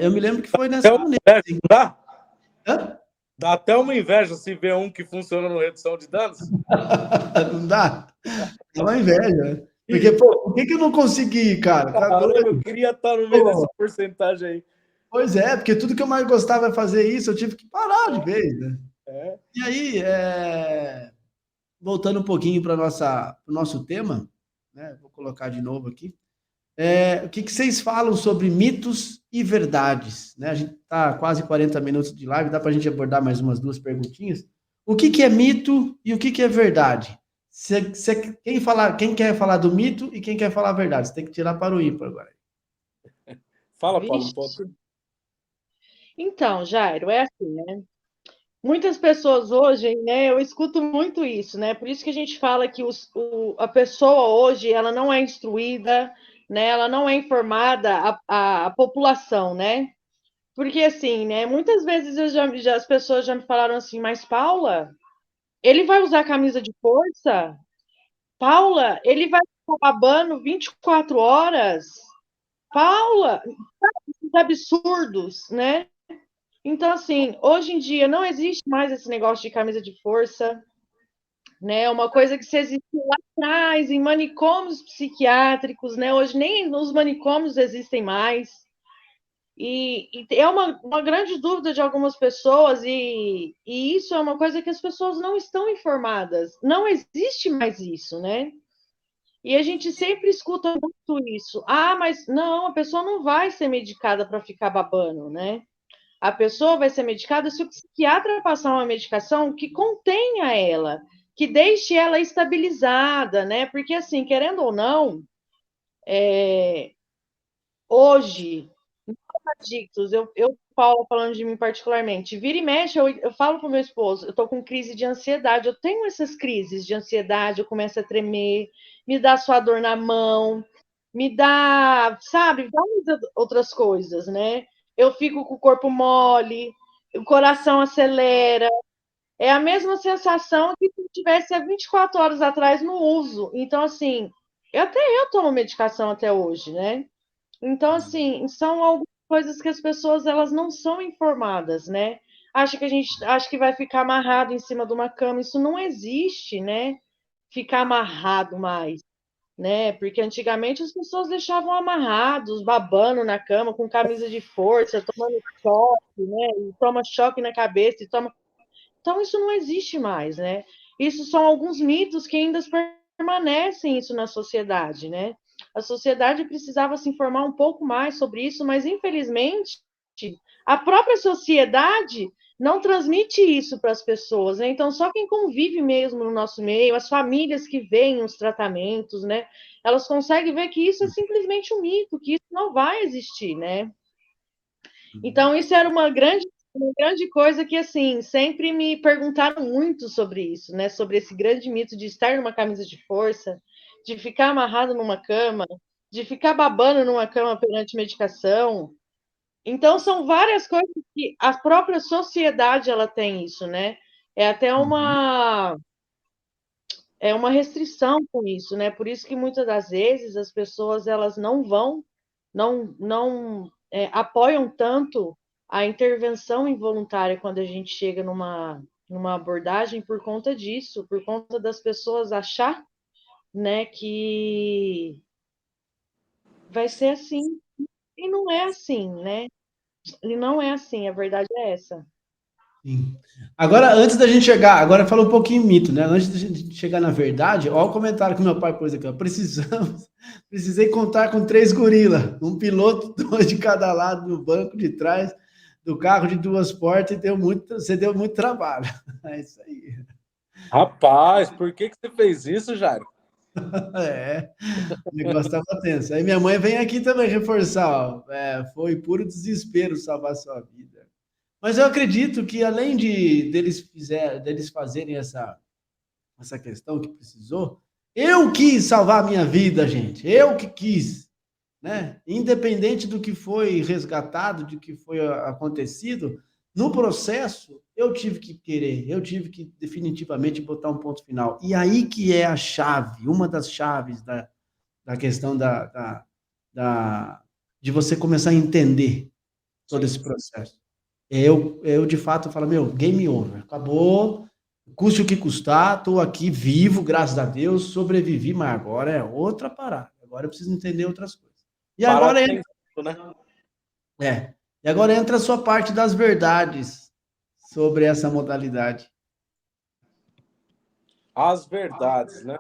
eu me lembro que foi nessa maneira. Assim. Dá? Hã? Dá até uma inveja se ver um que funciona no redução de danos. Não dá? É uma inveja. Né? Porque, pô, por que eu não consegui, cara? Tá doido? Eu queria estar no meio dessa porcentagem aí. Pois é, porque tudo que eu mais gostava é fazer isso, eu tive que parar de vez. Né? E aí, voltando um pouquinho para o nosso tema, né? Vou colocar de novo aqui. O que vocês falam sobre mitos e verdades? Né? A gente está quase 40 minutos de live, dá para a gente abordar mais umas 2 perguntinhas. O que é mito e o que é verdade? Quem quer falar do mito e quem quer falar a verdade? Você tem que tirar para o ímpar agora. Fala, Paulo, um pouco. Vixe. Então, Jairo, é assim, né? Muitas pessoas hoje, né, eu escuto muito isso, né? Por isso que a gente fala que a pessoa hoje, ela não é instruída, né? Ela não é informada, a população, né? Porque assim, né? Muitas vezes as pessoas já me falaram assim, mas Paula, ele vai usar camisa de força? Paula, ele vai ficar babando 24 horas? Paula, esses absurdos, né? Então, assim, hoje em dia não existe mais esse negócio de camisa de força, né? Uma coisa que se existiu lá atrás, em manicômios psiquiátricos, né? Hoje nem nos manicômios existem mais. E é uma grande dúvida de algumas pessoas, e isso é uma coisa que as pessoas não estão informadas. Não existe mais isso, né? E a gente sempre escuta muito isso. Ah, mas não, a pessoa não vai ser medicada para ficar babando, né? A pessoa vai ser medicada se o psiquiatra passar uma medicação que contenha ela, que deixe ela estabilizada, né? Porque, assim, querendo ou não, hoje, adictos, Paulo, falando de mim particularmente, vira e mexe, eu falo pro meu esposo, eu tô com crise de ansiedade, eu tenho essas crises de ansiedade, eu começo a tremer, me dá suador na mão, me dá, sabe, várias outras coisas, né? Eu fico com o corpo mole, o coração acelera. É a mesma sensação que se eu tivesse há 24 horas atrás no uso. Então, assim, eu tomo medicação até hoje, né? Então, assim, são algumas coisas que as pessoas elas não são informadas, né? Acha que vai ficar amarrado em cima de uma cama. Isso não existe, né? Ficar amarrado mais, né? Porque antigamente as pessoas deixavam amarrados, babando na cama, com camisa de força, tomando choque, né? E toma choque na cabeça, e toma. Então, isso não existe mais, né? Isso são alguns mitos que ainda permanecem isso na sociedade, né? A sociedade precisava se informar um pouco mais sobre isso, mas infelizmente a própria sociedade não transmite isso para as pessoas, né? Então, só quem convive mesmo no nosso meio, as famílias que veem os tratamentos, né? Elas conseguem ver que isso é simplesmente um mito, que isso não vai existir, né? Então, isso era uma grande coisa que, assim, sempre me perguntaram muito sobre isso, né? Sobre esse grande mito de estar numa camisa de força, de ficar amarrado numa cama, de ficar babando numa cama perante medicação. Então, são várias coisas que a própria sociedade ela tem isso, né? É até uma restrição com isso, né? Por isso que muitas das vezes as pessoas elas não apoiam tanto a intervenção involuntária quando a gente chega numa abordagem por conta disso, por conta das pessoas achar, né, que vai ser assim e não é assim, né? E não é assim, a verdade é essa. Sim. Agora, antes da gente chegar, agora fala um pouquinho mito, né? Antes da gente chegar na verdade, olha o comentário que meu pai pôs aqui, ó. Precisei contar com 3 gorila, um piloto, 2 de cada lado no banco de trás do carro de 2 portas e você deu muito trabalho. É isso aí. Rapaz, por que você fez isso, Jairo? É, o negócio estava tenso. Aí minha mãe vem aqui também reforçar, ó. Foi puro desespero salvar sua vida. Mas eu acredito que além deles fazerem essa questão que precisou, eu quis salvar a minha vida, gente. Eu que quis, né? Independente do que foi resgatado, do que foi acontecido, no processo eu tive que querer, eu tive que definitivamente botar um ponto final. E aí que é a chave, uma das chaves da questão de você começar a entender todo esse processo. Eu de fato falo, meu, game over, acabou, custe o que custar, estou aqui vivo, graças a Deus, sobrevivi, mas agora é outra parada, agora eu preciso entender outras coisas. E Parar agora de entra, tempo, né? e agora entra a sua parte das verdades sobre essa modalidade. As verdades, né?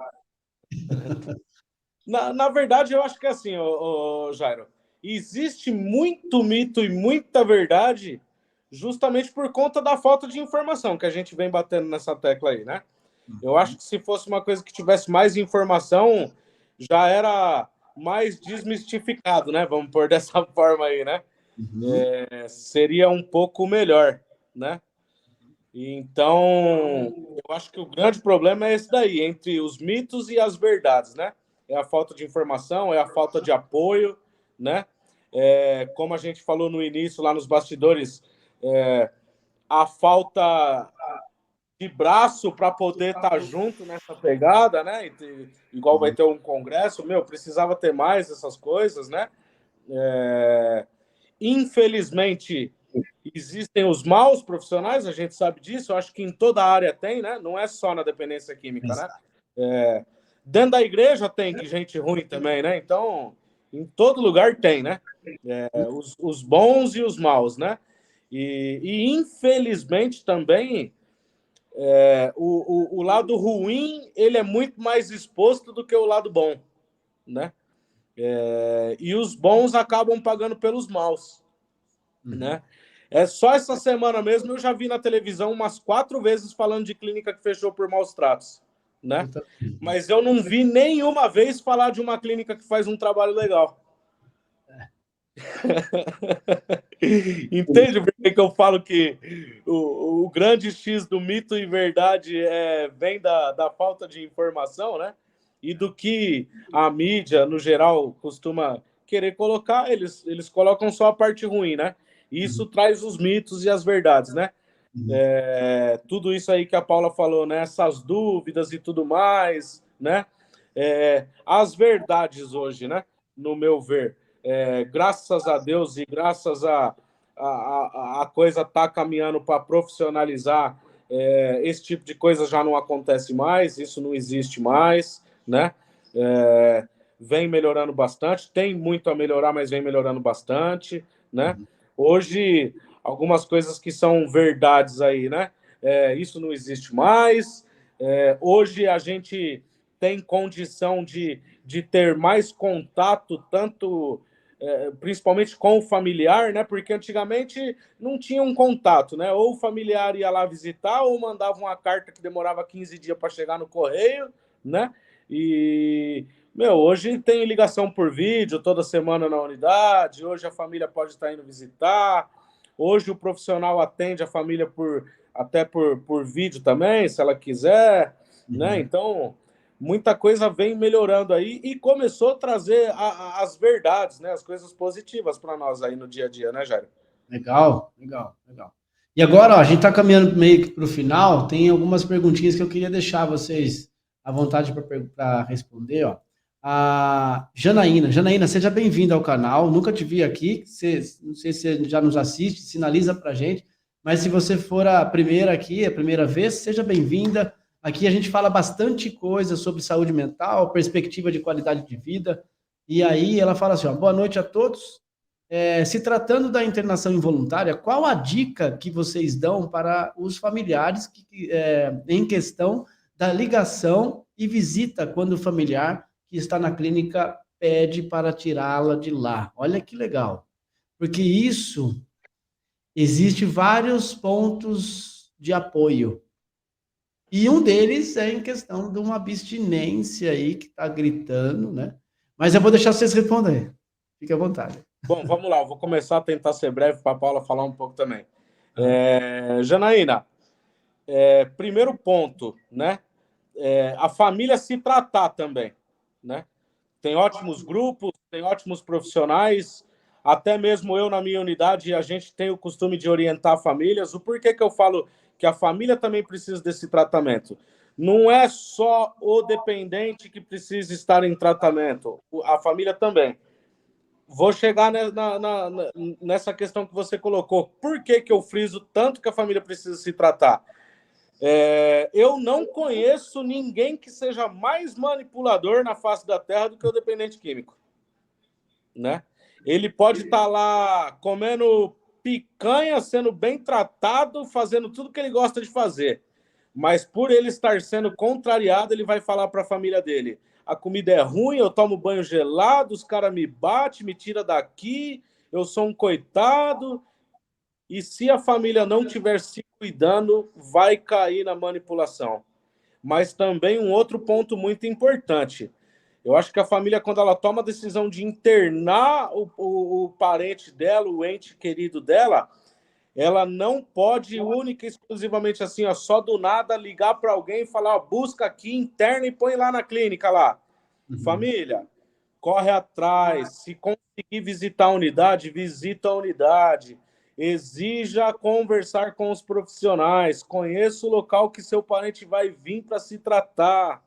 Na verdade, eu acho que é assim, Jairo, existe muito mito e muita verdade justamente por conta da falta de informação que a gente vem batendo nessa tecla aí, né? Eu acho que se fosse uma coisa que tivesse mais informação, já era mais desmistificado, né? Vamos pôr dessa forma aí, né? Seria um pouco melhor, né? Então, eu acho que o grande problema é esse daí, entre os mitos e as verdades, né? É a falta de informação, é a falta de apoio, né? Como a gente falou no início, lá nos bastidores, a falta de braço para poder estar junto nessa pegada, né? Igual vai ter um congresso, precisava ter mais essas coisas, né? Infelizmente, existem os maus profissionais, a gente sabe disso, eu acho que em toda a área tem, né? Não é só na dependência química, né? Dentro da igreja tem gente ruim também, né? Então, em todo lugar tem, né? Os bons e os maus, né? E infelizmente também o lado ruim ele é muito mais exposto do que o lado bom, né? E os bons acabam pagando pelos maus, né? Só essa semana mesmo eu já vi na televisão umas 4 vezes falando de clínica que fechou por maus tratos, né? Mas eu não vi nenhuma vez falar de uma clínica que faz um trabalho legal. Entende por que eu falo que o grande X do mito e verdade vem da falta de informação, né? E do que a mídia, no geral, costuma querer colocar, eles colocam só a parte ruim, né? E isso traz os mitos e as verdades, né? Tudo isso aí que a Paula falou, né? Essas dúvidas e tudo mais, né? As verdades hoje, né? No meu ver, graças a Deus e graças a coisa tá caminhando para profissionalizar, esse tipo de coisa já não acontece mais, isso não existe mais, né? Vem melhorando bastante, tem muito a melhorar, mas vem melhorando bastante, né? Hoje, algumas coisas que são verdades aí, né? Isso não existe mais. Hoje a gente tem condição de ter mais contato, tanto principalmente com o familiar, né? Porque antigamente não tinha um contato, né? Ou o familiar ia lá visitar, ou mandava uma carta que demorava 15 dias para chegar no correio, né? E, hoje tem ligação por vídeo toda semana na unidade, hoje a família pode estar indo visitar, hoje o profissional atende a família até por vídeo também, se ela quiser, né? Então, muita coisa vem melhorando aí e começou a trazer as verdades, né? As coisas positivas para nós aí no dia a dia, né, Jair? Legal, legal, legal. E agora, ó, a gente está caminhando meio que para o final, tem algumas perguntinhas que eu queria deixar vocês à vontade para responder, ó. A Janaína, seja bem-vinda ao canal, nunca te vi aqui, não sei se você já nos assiste, sinaliza para a gente, mas se você for a primeira aqui, a primeira vez, seja bem-vinda. Aqui a gente fala bastante coisa sobre saúde mental, perspectiva de qualidade de vida, e aí ela fala assim, ó, boa noite a todos. Se tratando da internação involuntária, qual a dica que vocês dão para os familiares em questão da ligação e visita quando o familiar que está na clínica pede para tirá-la de lá? Olha que legal, porque isso existe vários pontos de apoio. E um deles é em questão de uma abstinência aí que está gritando, né? Mas eu vou deixar vocês responderem. Fique à vontade. Bom, vamos lá, eu vou começar a tentar ser breve para a Paula falar um pouco também. Janaína, primeiro ponto, né? A família se tratar também, né? Tem ótimos grupos, tem ótimos profissionais, até mesmo eu na minha unidade, a gente tem o costume de orientar famílias. O porquê que eu falo que a família também precisa desse tratamento? Não é só o dependente que precisa estar em tratamento, a família também. Vou chegar nessa questão que você colocou. Por que eu friso tanto que a família precisa se tratar? Eu não conheço ninguém que seja mais manipulador na face da Terra do que o dependente químico, né? Ele pode estar lá comendo picanha, sendo bem tratado, fazendo tudo que ele gosta de fazer. Mas por ele estar sendo contrariado, ele vai falar para a família dele: a comida é ruim, eu tomo banho gelado, os caras me batem, me tiram daqui, eu sou um coitado. e se a família não estiver se cuidando, vai cair na manipulação. Mas também um outro ponto muito importante. Eu acho que a família, quando ela toma a decisão de internar o parente dela, o ente querido dela, ela não pode única e exclusivamente assim, ó, só do nada ligar para alguém e falar, ó, busca aqui, interna e põe lá na clínica lá. Família, corre atrás. Se conseguir visitar a unidade, visita a unidade. Exija conversar com os profissionais. Conheça o local que seu parente vai vir para se tratar.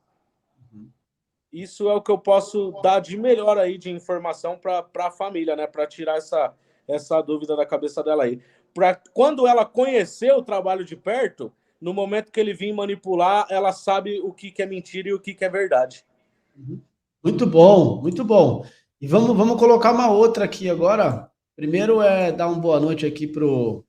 Isso é o que eu posso dar de melhor aí de informação para a família, né? Para tirar essa dúvida da cabeça dela aí. Para quando ela conhecer o trabalho de perto, no momento que ele vir manipular, ela sabe o que é mentira e o que é verdade. Muito bom, muito bom. E vamos colocar uma outra aqui agora. Primeiro é dar uma boa noite aqui pro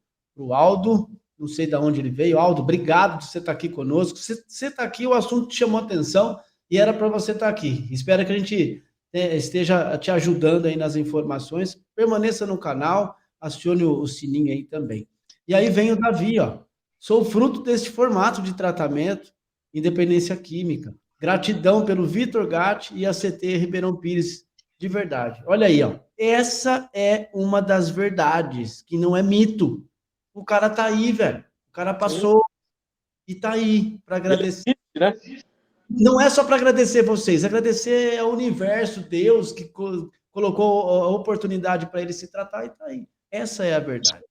Aldo. Não sei de onde ele veio. Aldo, obrigado por você estar aqui conosco. Você está aqui, o assunto te chamou atenção e era para você estar aqui. Espero que a gente esteja te ajudando aí nas informações. Permaneça no canal, acione o sininho aí também. E aí vem o Davi, ó. Sou fruto deste formato de tratamento, independência química. Gratidão pelo Vitor Gatti e a CT Ribeirão Pires, de verdade. Olha aí, ó. Essa é uma das verdades, que não é mito. O cara tá aí, velho. O cara passou e tá aí para agradecer. Né? Não é só para agradecer vocês, agradecer ao universo, Deus, que colocou a oportunidade para ele se tratar e tá aí. Essa é a verdade.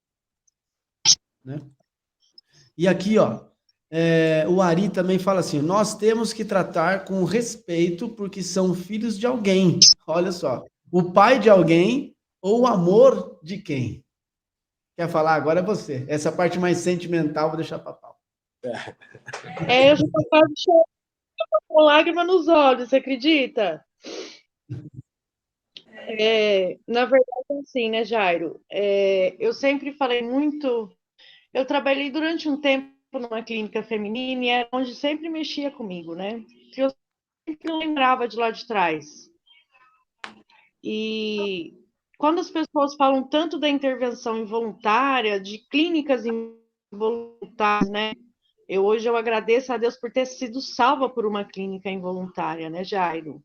Né? E aqui, ó, o Ari também fala assim: nós temos que tratar com respeito porque são filhos de alguém. Olha só, o pai de alguém ou o amor de quem? Quer falar? Agora é você. Essa parte mais sentimental vou deixar para pau. Eu já tô quase chorando com lágrima nos olhos, você acredita? Na verdade, assim, né, Jairo? Eu sempre falei muito. Eu trabalhei durante um tempo numa clínica feminina e era onde sempre mexia comigo, né? Que eu sempre lembrava de lá de trás. E quando as pessoas falam tanto da intervenção involuntária, de clínicas involuntárias, né? Hoje eu agradeço a Deus por ter sido salva por uma clínica involuntária, né, Jairo?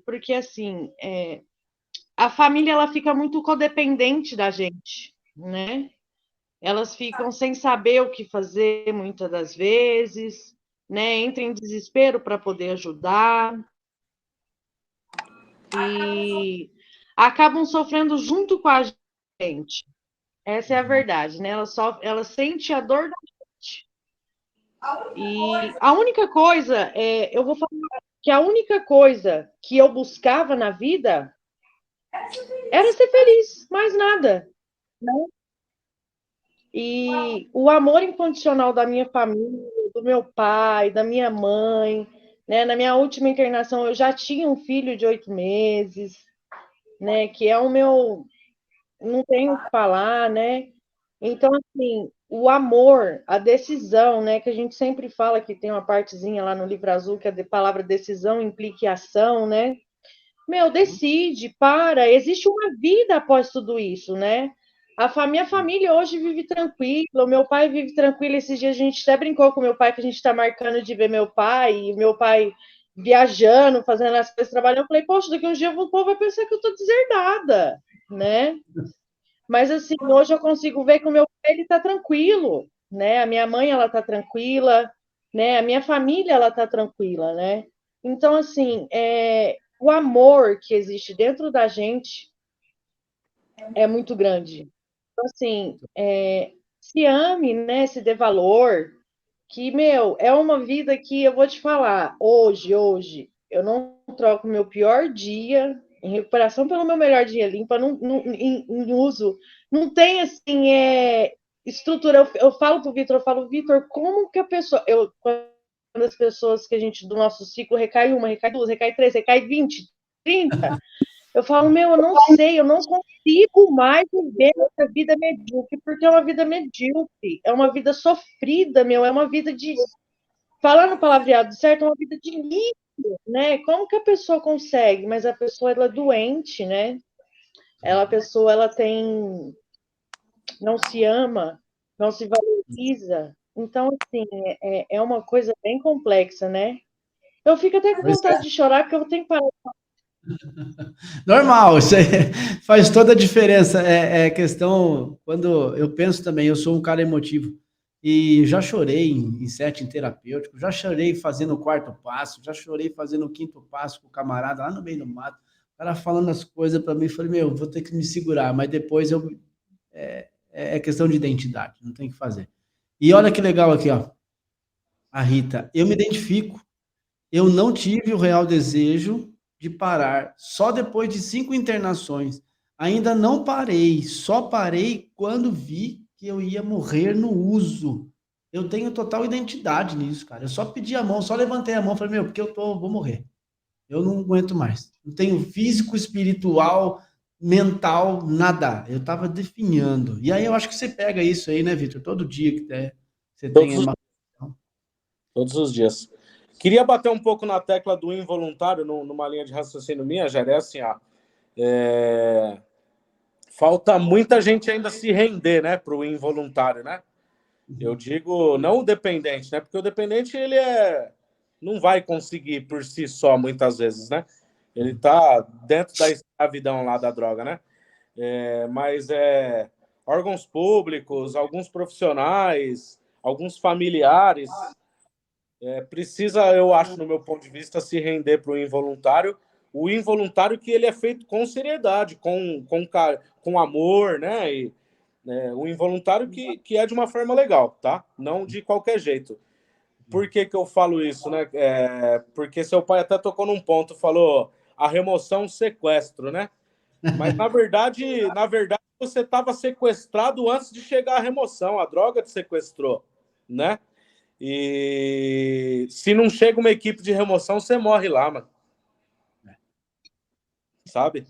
Porque, assim, a família ela fica muito codependente da gente, né? Elas ficam sem saber o que fazer muitas das vezes, né? Entram em desespero para poder ajudar e acabam sofrendo junto com a gente. Essa é a verdade, né? Ela sente a dor da gente. E a única coisa, eu vou falar que a única coisa que eu buscava na vida era ser feliz, mais nada, né? E o amor incondicional da minha família, do meu pai, da minha mãe, né? Na minha última internação, eu já tinha um filho de 8 meses, né? Que é o meu. Não tenho o que falar, né? Então, assim, o amor, a decisão, né? Que a gente sempre fala que tem uma partezinha lá no livro azul que a palavra decisão implica ação, né? Meu, decide, para. Existe uma vida após tudo isso, né? Minha família hoje vive tranquila, o meu pai vive tranquilo. Esses dias a gente até brincou com meu pai que a gente está marcando de ver meu pai, e meu pai viajando, fazendo as coisas, trabalhando. Eu falei, poxa, daqui uns dias o povo vai pensar que eu estou deserdada, né? Mas, assim, hoje eu consigo ver que o meu pai, ele está tranquilo, né? A minha mãe, ela está tranquila, né? A minha família, ela está tranquila, né? Então, assim, o amor que existe dentro da gente é muito grande. Então, assim, se ame, né? Se dê valor, que, meu, é uma vida que eu vou te falar, hoje, eu não troco meu pior dia em recuperação pelo meu melhor dia limpa, em uso. Não tem, assim, estrutura. Eu falo pro Vitor, Vitor, como que a pessoa... quando as pessoas que a gente, do nosso ciclo, recai uma, recai duas, recai três, recai 20, 30... Eu falo, meu, eu não sei, eu não consigo mais viver essa vida medíocre, porque é uma vida medíocre, é uma vida sofrida, meu, é uma vida de, falando palavreado certo, é uma vida de lixo, né? Como que a pessoa consegue? Mas a pessoa, ela é doente, né? A pessoa, ela tem não se ama, não se valoriza. Então, assim, é uma coisa bem complexa, né? Eu fico até com Pois é. vontade de chorar, porque eu tenho que parar. Normal, isso aí faz toda a diferença. É questão, quando eu penso também, eu sou um cara emotivo e já chorei em setting terapêutico, já chorei fazendo o quarto passo, já chorei fazendo o quinto passo com o camarada lá no meio do mato, o cara falando as coisas para mim, falei, meu, vou ter que me segurar, mas depois é questão de identidade, não tem o que fazer. E olha que legal aqui, ó, a Rita, eu me identifico. Eu não tive o real desejo de parar, só depois de 5 internações. Ainda não parei, só parei quando vi que eu ia morrer no uso. Eu tenho total identidade nisso, cara. Eu só pedi a mão, só levantei a mão, falei, meu, porque vou morrer. Eu não aguento mais. Não tenho físico, espiritual, mental, nada. Eu tava definhando. E aí eu acho que você pega isso aí, né, Vitor? Todo dia que você tem Todos os, uma. todos os dias. Queria bater um pouco na tecla do involuntário, numa linha de raciocínio minha, Jair, é assim, ó, falta muita gente ainda se render, né, para o involuntário, né? Eu digo não o dependente, né? Porque o dependente não vai conseguir por si só muitas vezes, né? Ele tá dentro da escravidão lá da droga, né? Mas órgãos públicos, alguns profissionais, alguns familiares precisa, eu acho, no meu ponto de vista, se render para o involuntário que ele é feito com seriedade, com amor, né? E, o involuntário que é de uma forma legal, tá? Não de qualquer jeito. Por que eu falo isso, né? Porque seu pai até tocou num ponto, falou a remoção sequestro, né? Mas na verdade você estava sequestrado antes de chegar à remoção, a droga te sequestrou, né? E se não chega uma equipe de remoção, você morre lá, mano. Sabe?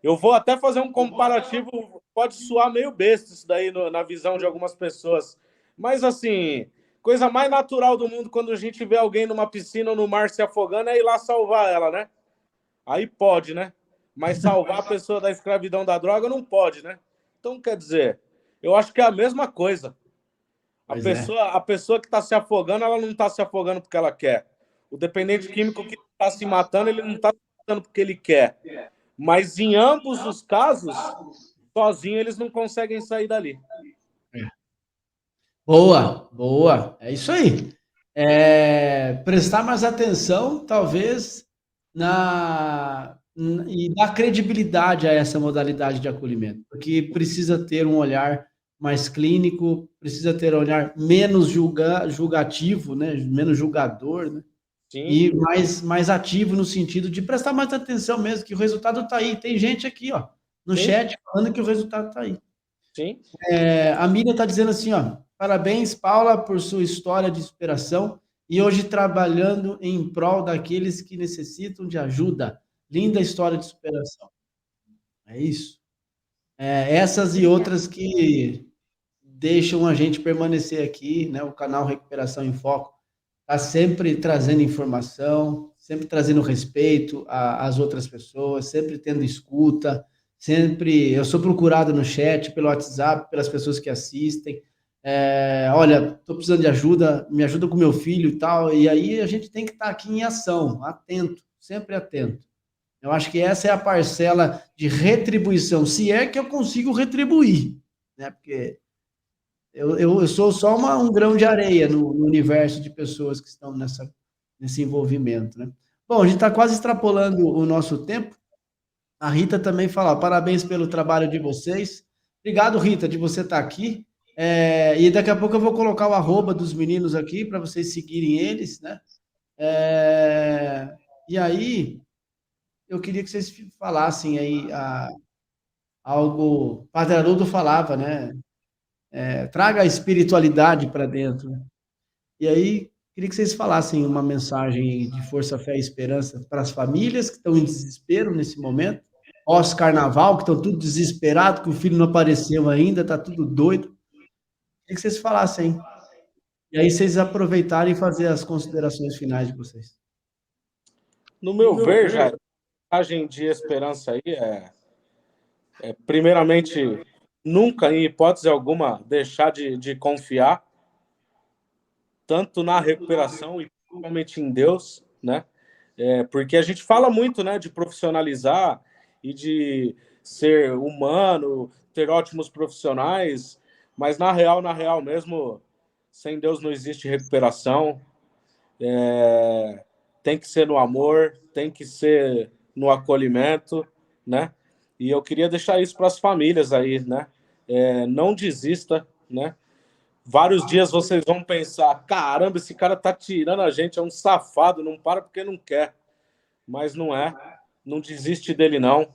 Eu vou até fazer um comparativo, pode soar meio besta isso daí na visão de algumas pessoas. Mas assim, coisa mais natural do mundo quando a gente vê alguém numa piscina ou no mar se afogando é ir lá salvar ela, né? Aí pode, né? Mas salvar a pessoa da escravidão da droga não pode, né? Então, quer dizer, eu acho que é a mesma coisa. Pois é. A pessoa que está se afogando, ela não está se afogando porque ela quer. O dependente químico que está se matando, ele não está se matando porque ele quer. Mas em ambos os casos, sozinho eles não conseguem sair dali. Boa, boa. É isso aí. Prestar mais atenção, talvez, e dar credibilidade a essa modalidade de acolhimento, porque precisa ter um olhar mais clínico, precisa ter um olhar menos julgativo, né? Menos julgador, né? Sim, E mais ativo no sentido de prestar mais atenção mesmo, que o resultado está aí. Tem gente aqui, ó, no sim, chat falando que o resultado está aí. sim. A Miriam está dizendo assim, ó, parabéns, Paula, por sua história de superação e hoje trabalhando em prol daqueles que necessitam de ajuda. Linda história de superação. É isso. Essas e outras que deixam a gente permanecer aqui, né? O canal Recuperação em Foco está sempre trazendo informação, sempre trazendo respeito às outras pessoas, sempre tendo escuta, sempre. Eu sou procurado no chat, pelo WhatsApp, pelas pessoas que assistem. Olha, estou precisando de ajuda, me ajuda com meu filho e tal. E aí a gente tem que estar aqui em ação, atento, sempre atento. Eu acho que essa é a parcela de retribuição, se é que eu consigo retribuir, né? Porque eu sou só um grão de areia no universo de pessoas que estão nesse envolvimento, né? Bom, a gente está quase extrapolando o nosso tempo. A Rita também fala, parabéns pelo trabalho de vocês. Obrigado, Rita, de você estar aqui. E daqui a pouco eu vou colocar o arroba dos meninos aqui para vocês seguirem eles, né? E aí, eu queria que vocês falassem aí algo. O Padre Haroldo falava, né? Traga a espiritualidade para dentro, né? E aí, queria que vocês falassem uma mensagem de força, fé e esperança para as famílias que estão em desespero nesse momento, pós-carnaval, que estão tudo desesperado, que o filho não apareceu ainda, está tudo doido. Queria que vocês falassem. E aí vocês aproveitarem e fazer as considerações finais de vocês. No meu ver, já a mensagem de esperança aí primeiramente, nunca, em hipótese alguma, deixar de confiar tanto na recuperação e principalmente em Deus, né? Porque a gente fala muito, né, de profissionalizar e de ser humano, ter ótimos profissionais, mas na real mesmo, sem Deus não existe recuperação. Tem que ser no amor, tem que ser no acolhimento, né? E eu queria deixar isso para as famílias aí, né? Não desista, né? Vários dias vocês vão pensar, caramba, esse cara tá tirando a gente, é um safado, não para porque não quer. Mas não é, não desiste dele não,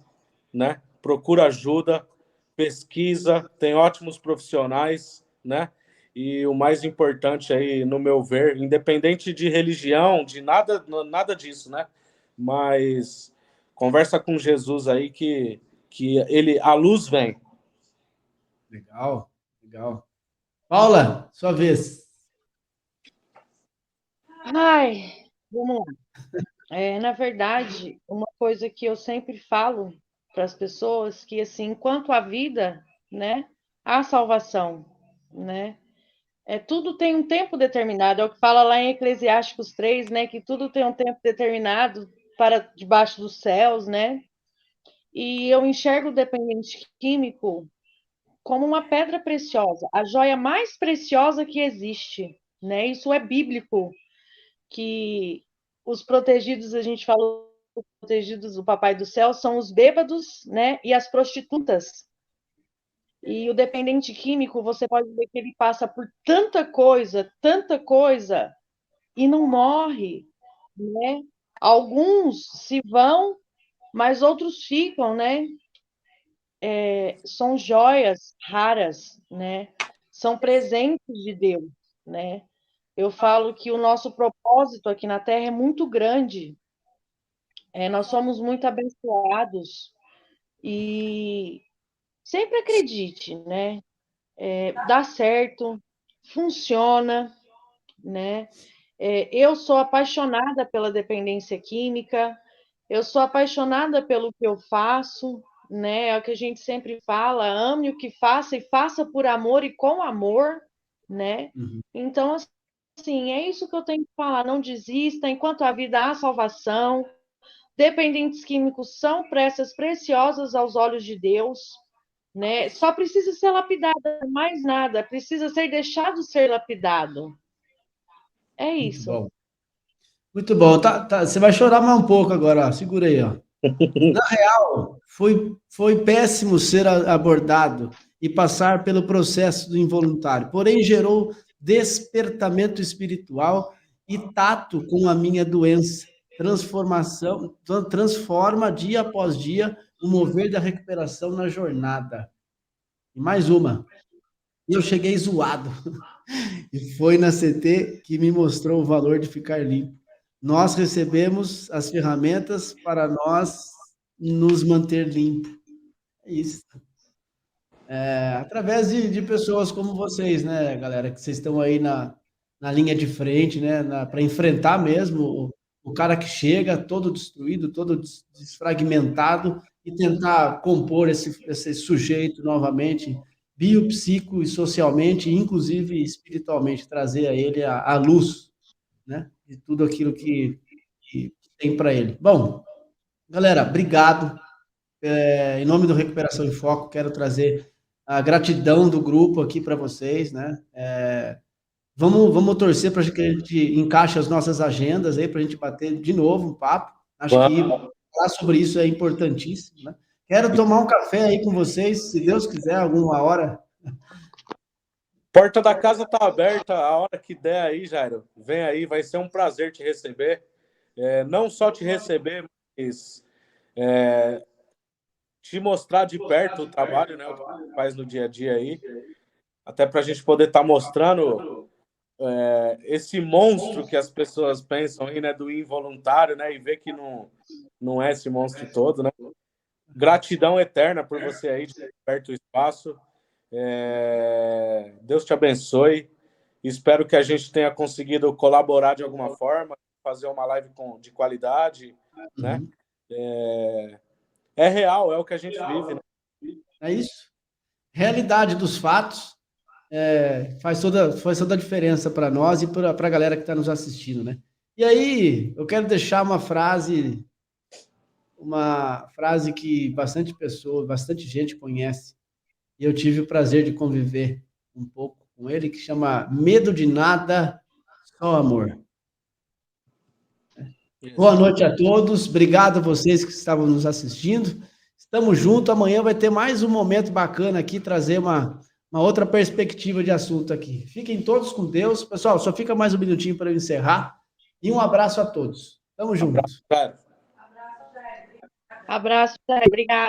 né? Procura ajuda, pesquisa, tem ótimos profissionais, né? E o mais importante aí, no meu ver, independente de religião, de nada, nada disso, né? Mas conversa com Jesus aí que ele, a luz vem. Legal, legal. Paula, sua vez. Ai, vamos lá. Na verdade, uma coisa que eu sempre falo para as pessoas que assim, enquanto há vida, né, há salvação, né? Tudo tem um tempo determinado, é o que fala lá em Eclesiásticos 3, né, que tudo tem um tempo determinado para debaixo dos céus, né? E eu enxergo o dependente químico como uma pedra preciosa, a joia mais preciosa que existe, né? Isso é bíblico, que os protegidos, a gente falou, protegidos do Papai do Céu são os bêbados, né? E as prostitutas. E o dependente químico, você pode ver que ele passa por tanta coisa, e não morre, né? Alguns se vão, mas outros ficam, né? São joias raras, né? São presentes de Deus, né? Eu falo que o nosso propósito aqui na Terra é muito grande. Nós somos muito abençoados e sempre acredite, né? Dá certo, funciona, né? Eu sou apaixonada pela dependência química, eu sou apaixonada pelo que eu faço, né? É o que a gente sempre fala, ame o que faça e faça por amor e com amor, né? Uhum. Então, assim, é isso que eu tenho que falar, não desista, enquanto a vida há salvação. Dependentes químicos são peças preciosas aos olhos de Deus, né? Só precisa ser lapidada, mais nada, precisa ser deixado ser lapidado. É Muito isso. bom. Muito bom. Você vai chorar mais um pouco agora, ó. Segura aí, ó. Na real, foi péssimo ser abordado e passar pelo processo do involuntário, porém gerou despertamento espiritual e tato com a minha doença. Transformação, transforma dia após dia o mover da recuperação na jornada. E mais uma, eu cheguei zoado. E foi na CT que me mostrou o valor de ficar limpo. Nós recebemos as ferramentas para nós nos manter limpo. É isso. Através de pessoas como vocês, né, galera, que vocês estão aí na linha de frente, né, para enfrentar mesmo o cara que chega todo destruído, todo desfragmentado e tentar compor esse sujeito novamente, biopsico e socialmente, inclusive espiritualmente, trazer a ele a luz, né, de tudo aquilo que tem para ele. Bom, galera, obrigado. Em nome do Recuperação em Foco, quero trazer a gratidão do grupo aqui para vocês, né? Vamos torcer para que a gente encaixe as nossas agendas aí, para a gente bater de novo um papo. Acho que falar sobre isso é importantíssimo, né? Quero tomar um café aí com vocês, se Deus quiser, alguma hora. Porta da casa tá aberta, a hora que der aí, Jairo. Vem aí, vai ser um prazer te receber. Não só te receber, mas te mostrar de perto o trabalho, né, o que você faz no dia a dia aí, até para a gente poder estar mostrando esse monstro que as pessoas pensam aí, né, do involuntário, né, e ver que não é esse monstro todo, né. Gratidão eterna por você aí de perto do espaço. Deus te abençoe. Espero que a gente tenha conseguido colaborar de alguma forma, fazer uma live de qualidade, né? Uhum. É real, é o que a gente vive, né? É isso. realidade dos fatos faz toda a diferença para nós e para a galera que está nos assistindo, né? E aí, eu quero deixar uma frase que bastante gente conhece, e eu tive o prazer de conviver um pouco com ele, que chama Medo de Nada, Só Amor. Boa noite a todos, obrigado a vocês que estavam nos assistindo. Estamos juntos, amanhã vai ter mais um momento bacana aqui, trazer uma outra perspectiva de assunto aqui. Fiquem todos com Deus. Pessoal, só fica mais um minutinho para eu encerrar. E um abraço a todos. Tamo junto. Abraço, Abraço, Zé. Obrigado.